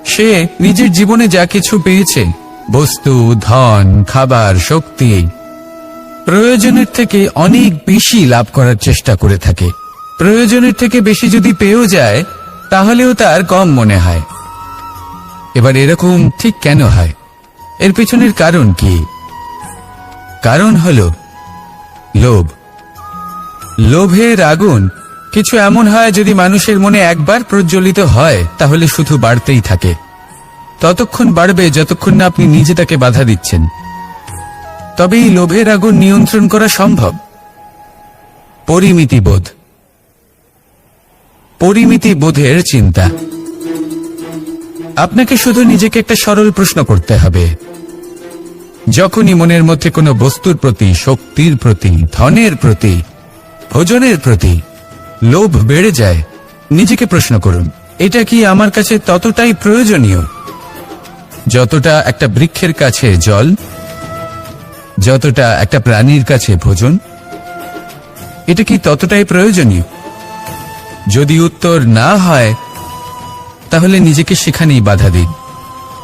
সে নিজের জীবনে যা কিছু পেয়েছে, বস্তু, ধন, খাবার, শক্তি, প্রয়োজনের থেকে অনেক বেশি লাভ করার চেষ্টা করে থাকে। প্রয়োজনের থেকে বেশি যদি পেয়েও যায় তাহলেও তার কম মনে হয়। এবার এরকম ঠিক কেন হয়? এর পেছনের কারণ কি? কারণ হলো লোভ। লোভের আগুন কিছু এমন হয়, যদি মানুষের মনে একবার প্রজ্বলিত হয় তাহলে শুধু বাড়তেই থাকে। ততক্ষণ বাড়বে যতক্ষণ না আপনি নিজে তাকে বাধা দিচ্ছেন। তবে এই লোভের আগুন নিয়ন্ত্রণ করা সম্ভব। পরিমিতিবোধ, পরিমিতিবোধের চিন্তা। আপনাকে শুধু নিজেকে একটা সরল প্রশ্ন করতে হবে। যখনই মনের মধ্যে কোনো বস্তুর প্রতি, শক্তির প্রতি, ধনের প্রতি, ভোজনের প্রতি লোভ বেড়ে যায়, নিজেকে প্রশ্ন করুন, এটা কি আমার কাছে ততটাই প্রয়োজনীয় যতটা একটা বৃক্ষের কাছে জল, যতটা একটা প্রাণীর কাছে ভোজন? এটা কি ততটাই প্রয়োজনীয়? যদি উত্তর না হয় তাহলে নিজেকে সেখানেই বাধা দিন।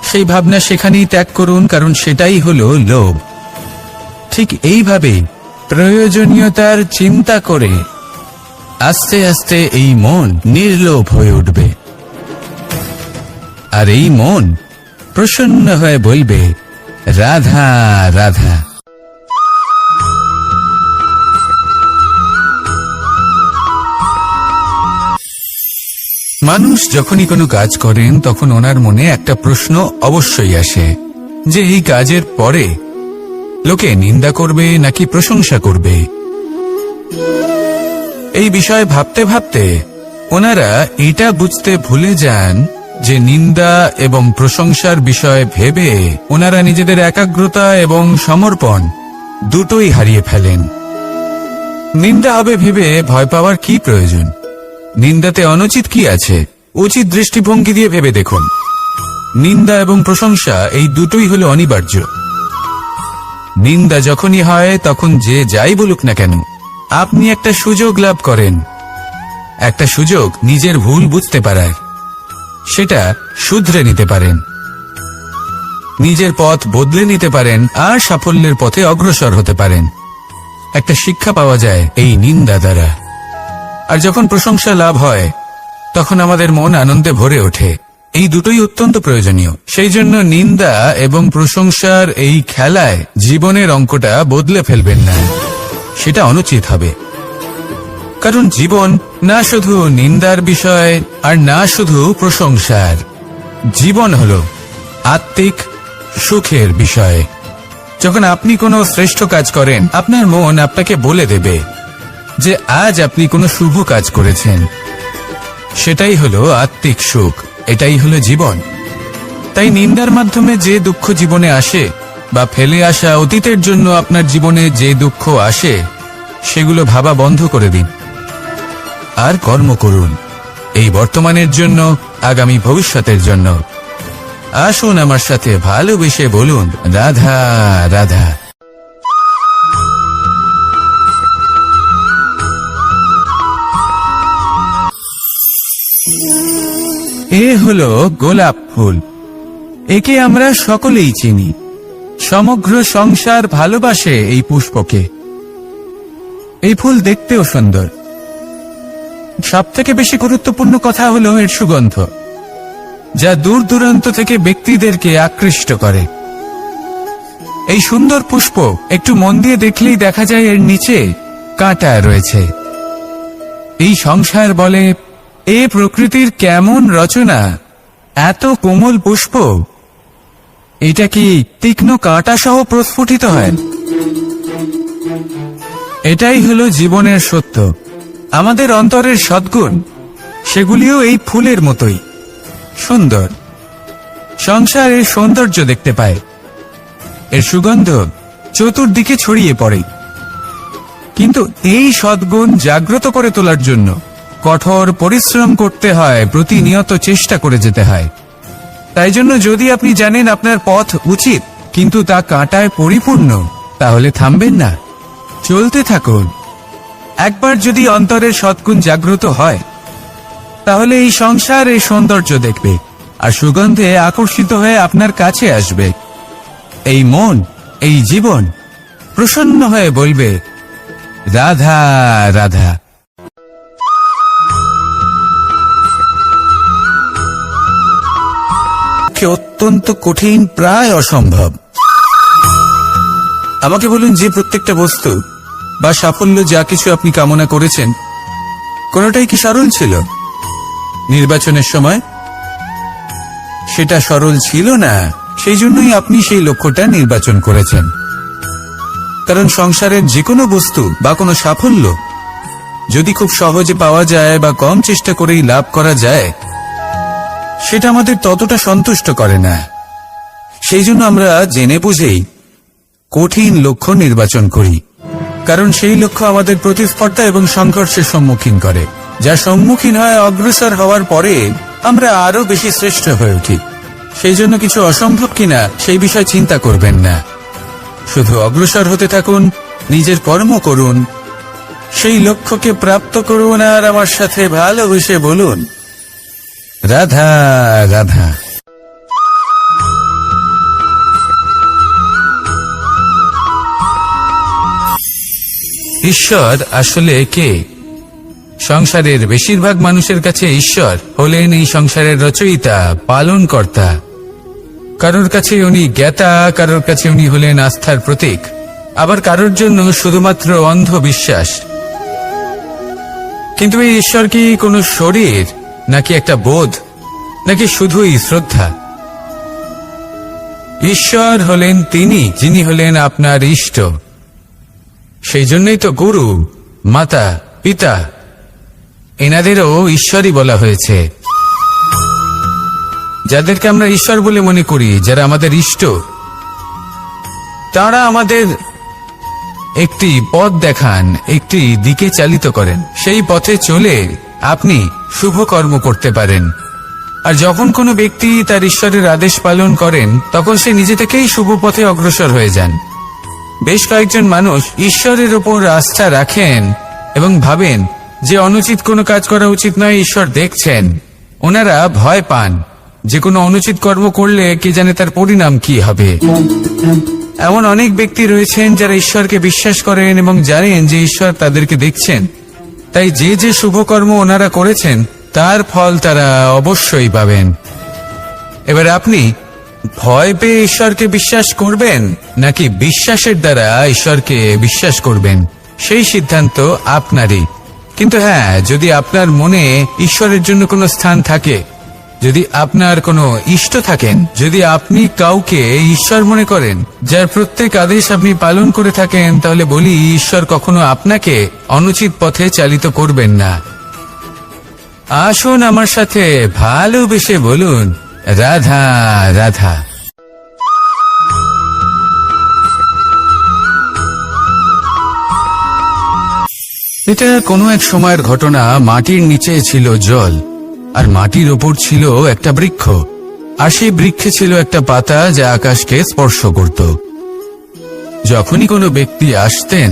সেই ভাবনা সেখানেই ত্যাগ করুন, কারণ সেটাই হলো লোভ। ঠিক এইভাবে প্রয়োজনীয়তার চিন্তা করে আস্তে আস্তে এই মন নির্লোভ হয়ে উঠবে। আর এই মন প্রসন্ন হয়ে বলবে, রাধা রাধা। মানুষ যখনই কোনো কাজ করেন তখন ওনার মনে একটা প্রশ্ন অবশ্যই আসে যে এই কাজের পরে লোকে নিন্দা করবে নাকি প্রশংসা করবে। এই বিষয়ে ভাবতে ভাবতে ওনারা এটা বুঝতে ভুলে যান যে নিন্দা এবং প্রশংসার বিষয়ে ভেবে ওনারা নিজেদের একাগ্রতা এবং সমর্পণ দুটোই হারিয়ে ফেলেন। নিন্দা হবে ভেবে ভয় পাওয়ার কি প্রয়োজন? নিন্দাতে অনুচিত কি আছে? উচিত দৃষ্টিভঙ্গি দিয়ে ভেবে দেখুন। নিন্দা এবং প্রশংসা এই দুটোই হলো অনিবার্য। নিন্দা যখনই হয় তখন যে যাই বলুক না কেন, আপনি একটা সুযোগ লাভ করেন, একটা সুযোগ নিজের ভুল বুঝতে পারার। সেটা শুধরে নিতে পারেন, নিজের পথ বদলে নিতে পারেন আর সাফল্যের পথে অগ্রসর হতে পারেন। একটা শিক্ষা পাওয়া যায় এই নিন্দা দ্বারা। আর যখন প্রশংসা লাভ হয় তখন আমাদের মন আনন্দে ভরে ওঠে। এই দুটোই অত্যন্ত প্রয়োজনীয়। সেই জন্য নিন্দা এবং প্রশংসার এই খেলায় জীবনের অঙ্কটা বদলে ফেলবেন না, সেটা অনুচিত হবে। কারণ জীবন না শুধু নিন্দার বিষয় আর না শুধু প্রশংসার, জীবন হলো আত্মিক সুখের বিষয়। যখন আপনি কোনো শ্রেষ্ঠ কাজ করেন, আপনার মন আপনাকে বলে দেবে যে আজ আপনি কোনো শুভ কাজ করেছেন। সেটাই হলো আত্মিক সুখ, এটাই হলো জীবন। তাই নিন্দার মাধ্যমে যে দুঃখ জীবনে আসে বা ফেলে আসা অতীতের জন্য আপনার জীবনে যে দুঃখ আসে, সেগুলো ভাবা বন্ধ করে দিন আর কর্ম করুন এই বর্তমানের জন্য, আগামী ভবিষ্যতের জন্য। আসুন আমার সাথে ভালোবেসে বলুন, রাধা রাধা। এ হলো গোলাপ ফুল। একে আমরা সকলেই চিনি। সমগ্র সংসার ভালোবাসে এই পুষ্পকে। এই ফুল দেখতেও সুন্দর। সবথেকে বেশি গুরুত্বপূর্ণ কথা হলো এর সুগন্ধ, যা দূর দূরান্ত থেকে ব্যক্তিদেরকে আকৃষ্ট করে। এই সুন্দর পুষ্প একটু মন দিয়ে দেখলেই দেখা যায় এর নিচে কাঁটা রয়েছে। এই সংসার বলে, এ প্রকৃতির কেমন রচনা, এত কোমল পুষ্প, এটা কি তীক্ষ্ণ কাঁটা সহ প্রস্ফুটিত হয়? এটাই হলো জীবনের সত্য। আমাদের অন্তরের সদ্গুণ, সেগুলিও এই ফুলের মতোই সুন্দর। সংসার এর সৌন্দর্য দেখতে পায়, এর সুগন্ধ চতুর্দিকে ছড়িয়ে পড়ে। কিন্তু এই সদ্গুণ জাগ্রত করে তোলার জন্য কঠোর পরিশ্রম করতে হয়, প্রতিনিয়ত চেষ্টা করে যেতে হয়। তাই জন্য যদি আপনি জানেন আপনার পথ উচিত কিন্তু তা কাঁটায় পরিপূর্ণ, তাহলে থামবেন না, চলতে থাকুন। একবার যদি অন্তরের সৎগুণ জাগ্রত হয়, তাহলে এই সংসার এই সৌন্দর্য দেখবে আর সুগন্ধে আকর্ষিত হয়ে আপনার কাছে আসবে। এই মন, এই জীবন প্রসন্ন হয়ে বলবে, রাধা রাধা। অত্যন্ত কঠিন, প্রায় অসম্ভব। আমাকে বলুন, যে প্রত্যেকটা বস্তু বা সাফল্য যা কিছু আপনি কামনা করেছেন, কোনটাই কি সরল ছিল? নির্বাচনের সময় সেটা সরল ছিল না, সেই জন্যই আপনি সেই লক্ষ্যটা নির্বাচন করেছেন। কারণ সংসারের যে কোনো বস্তু বা কোনো সাফল্য যদি খুব সহজে পাওয়া যায় বা কম চেষ্টা করেই লাভ করা যায়, সেটা আমাদের ততটা সন্তুষ্ট করে না। সেই জন্য আমরা জেনে বুঝেই কঠিন লক্ষ্য নির্বাচন করি, কারণ সেই লক্ষ্য আমাদের প্রতিস্পর্ধা এবং সংঘর্ষের সম্মুখীন করে, যা সম্মুখীন হয় অগ্রসর হওয়ার পরে আমরা আরো বেশি শ্রেষ্ঠ হয়ে উঠি। সেই জন্য কিছু অসম্ভব কিনা সেই বিষয় চিন্তা করবেন না, শুধু অগ্রসর হতে থাকুন, নিজের কর্ম করুন, সেই লক্ষ্যকে প্রাপ্ত করুন আর আমার সাথে ভালোবেসে বলুন, রাধা রাধা। ঈশ্বর আসলে কে? সংসারের বেশিরভাগ মানুষের কাছে ঈশ্বর হলেন এই সংসারের রচয়িতা, পালনকর্তা। কারোর কাছে উনি জ্ঞাতা, কারোর কাছে উনি হলেন আস্থার প্রতীক, আবার কারোর জন্য শুধুমাত্র অন্ধবিশ্বাস। কিন্তু এই ঈশ্বর কি কোনো শরীর, নাকি একটা বোধ, নাকি শুধুই শ্রদ্ধা? ঈশ্বর হলেন তিনি যিনি হলেন আপনার ইষ্ট। সেই জন্যই তো গুরু, মাতা, পিতা এনাদেরও ঈশ্বরই বলা হয়েছে। যাদেরকে আমরা ঈশ্বর বলে মনে করি, যারা আমাদের ইষ্ট, তারা আমাদের একটি পথ দেখান, একটি দিকে চালিত করেন। সেই পথে চলে আপনি শুভ কর্ম করতে পারেন। আর যখন কোনো ব্যক্তি তার ঈশ্বরের আদেশ পালন করেন, তখন সে নিজে থেকেই শুভ পথে অগ্রসর হয়ে যান। বেশ কয়েকজন মানুষ ঈশ্বরের ওপর আস্থা রাখেন এবং ভাবেন যে অনুচিত কোনো কাজ করা উচিত নয়, ঈশ্বর দেখছেন। ওনারা ভয় পান যে কোনো অনুচিত কর্ম করলে কে জানে তার পরিণাম কি হবে। এমন অনেক ব্যক্তি রয়েছেন যারা ঈশ্বরকে বিশ্বাস করেন এবং জানেন যে ঈশ্বর তাদেরকে দেখছেন, তাই যে যে শুভকর্ম ওনারা করেছেন তার ফল তারা অবশ্যই পাবেন। এবার আপনি ভয় পেয়ে ঈশ্বরকে বিশ্বাস করবেন নাকি বিশ্বাসের দ্বারা ঈশ্বরকে বিশ্বাস করবেন, সেই সিদ্ধান্ত আপনারই। কিন্তু হ্যাঁ, যদি আপনার মনে ঈশ্বরের জন্য কোনো স্থান থাকে, যদি আপনার কোনো ইষ্ট থাকেন, যদি আপনি কাউকে ঈশ্বর মনে করেন, যার প্রত্যেক আদেশ আপনি পালন করে থাকেন, তাহলে বলি, ঈশ্বর কখনো আপনাকে অনুচিত পথে চালিত করবেন না। আসুন আমার সাথে ভালোবেসে বলুন, রাধা রাধা। এটা কোনো এক সময়ের ঘটনা। মাটির নিচে ছিল জল, আর মাটির ওপর ছিল একটা বৃক্ষ, আর সেই বৃক্ষে ছিল একটা পাতা যা আকাশকে স্পর্শ করত। যখনই কোনো ব্যক্তি আসতেন,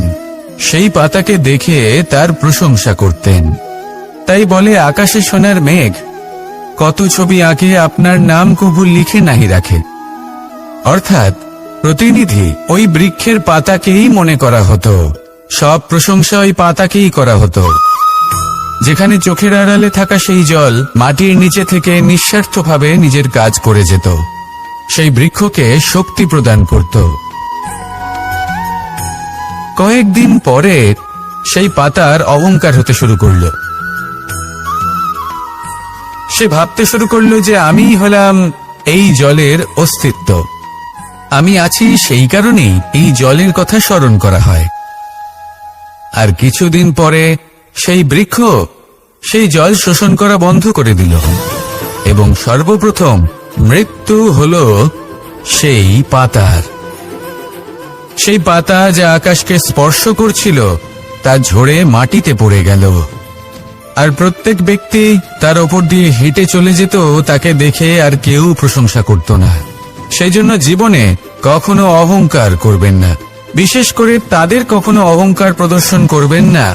সেই পাতাকে দেখে তার প্রশংসা করতেন। তাই বলে, আকাশে সোনার মেঘ কত ছবি আঁকে, আপনার নাম কবু লিখে নাহি রাখে। অর্থাৎ প্রতিনিধি ওই বৃক্ষের পাতাকেই মনে করা হতো, সব প্রশংসা ওই পাতাকেই করা হতো। যেখানে চোখের আড়ালে থাকা সেই জল মাটির নিচে থেকে নিঃস্বার্থভাবে নিজের কাজ করে যেত, সেই বৃক্ষকে শক্তি প্রদান করত। কয়েকদিন পরে সেই পাতার অহংকার হতে শুরু করল। সে ভাবতে শুরু করলো যে আমি হলাম এই জলের অস্তিত্ব, আমি আছি সেই কারণেই এই জলের কথা স্মরণ করা হয়। আর কিছুদিন পরে সেই বৃক্ষ সেই জল শোষণ করা বন্ধ করে দিল, এবং সর্বপ্রথম মৃত্যু হলো সেই পাতার। সেই পাতা যা আকাশকে স্পর্শ করছিল তা ঝরে মাটিতে পড়ে গেল। আর প্রত্যেক ব্যক্তি তার ওপর দিয়ে হেঁটে চলে যেত তাকে দেখে আর কেউ প্রশংসা করত না। সেই জন্য জীবনে কখনো অহংকার করবেন না, বিশেষ করে তাদের কখনো অহংকার প্রদর্শন করবেন না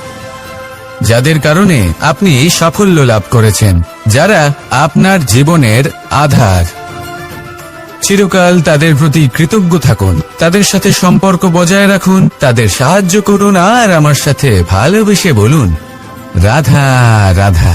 যাদের কারণে আপনি সাফল্য লাভ করেছেন, যারা আপনার জীবনের আধার। চিরকাল তাদের প্রতি কৃতজ্ঞ থাকুন, তাদের সাথে সম্পর্ক বজায় রাখুন, তাদের সাহায্য করুন আর আমার সাথে ভালোবেসে বলুন রাধা রাধা।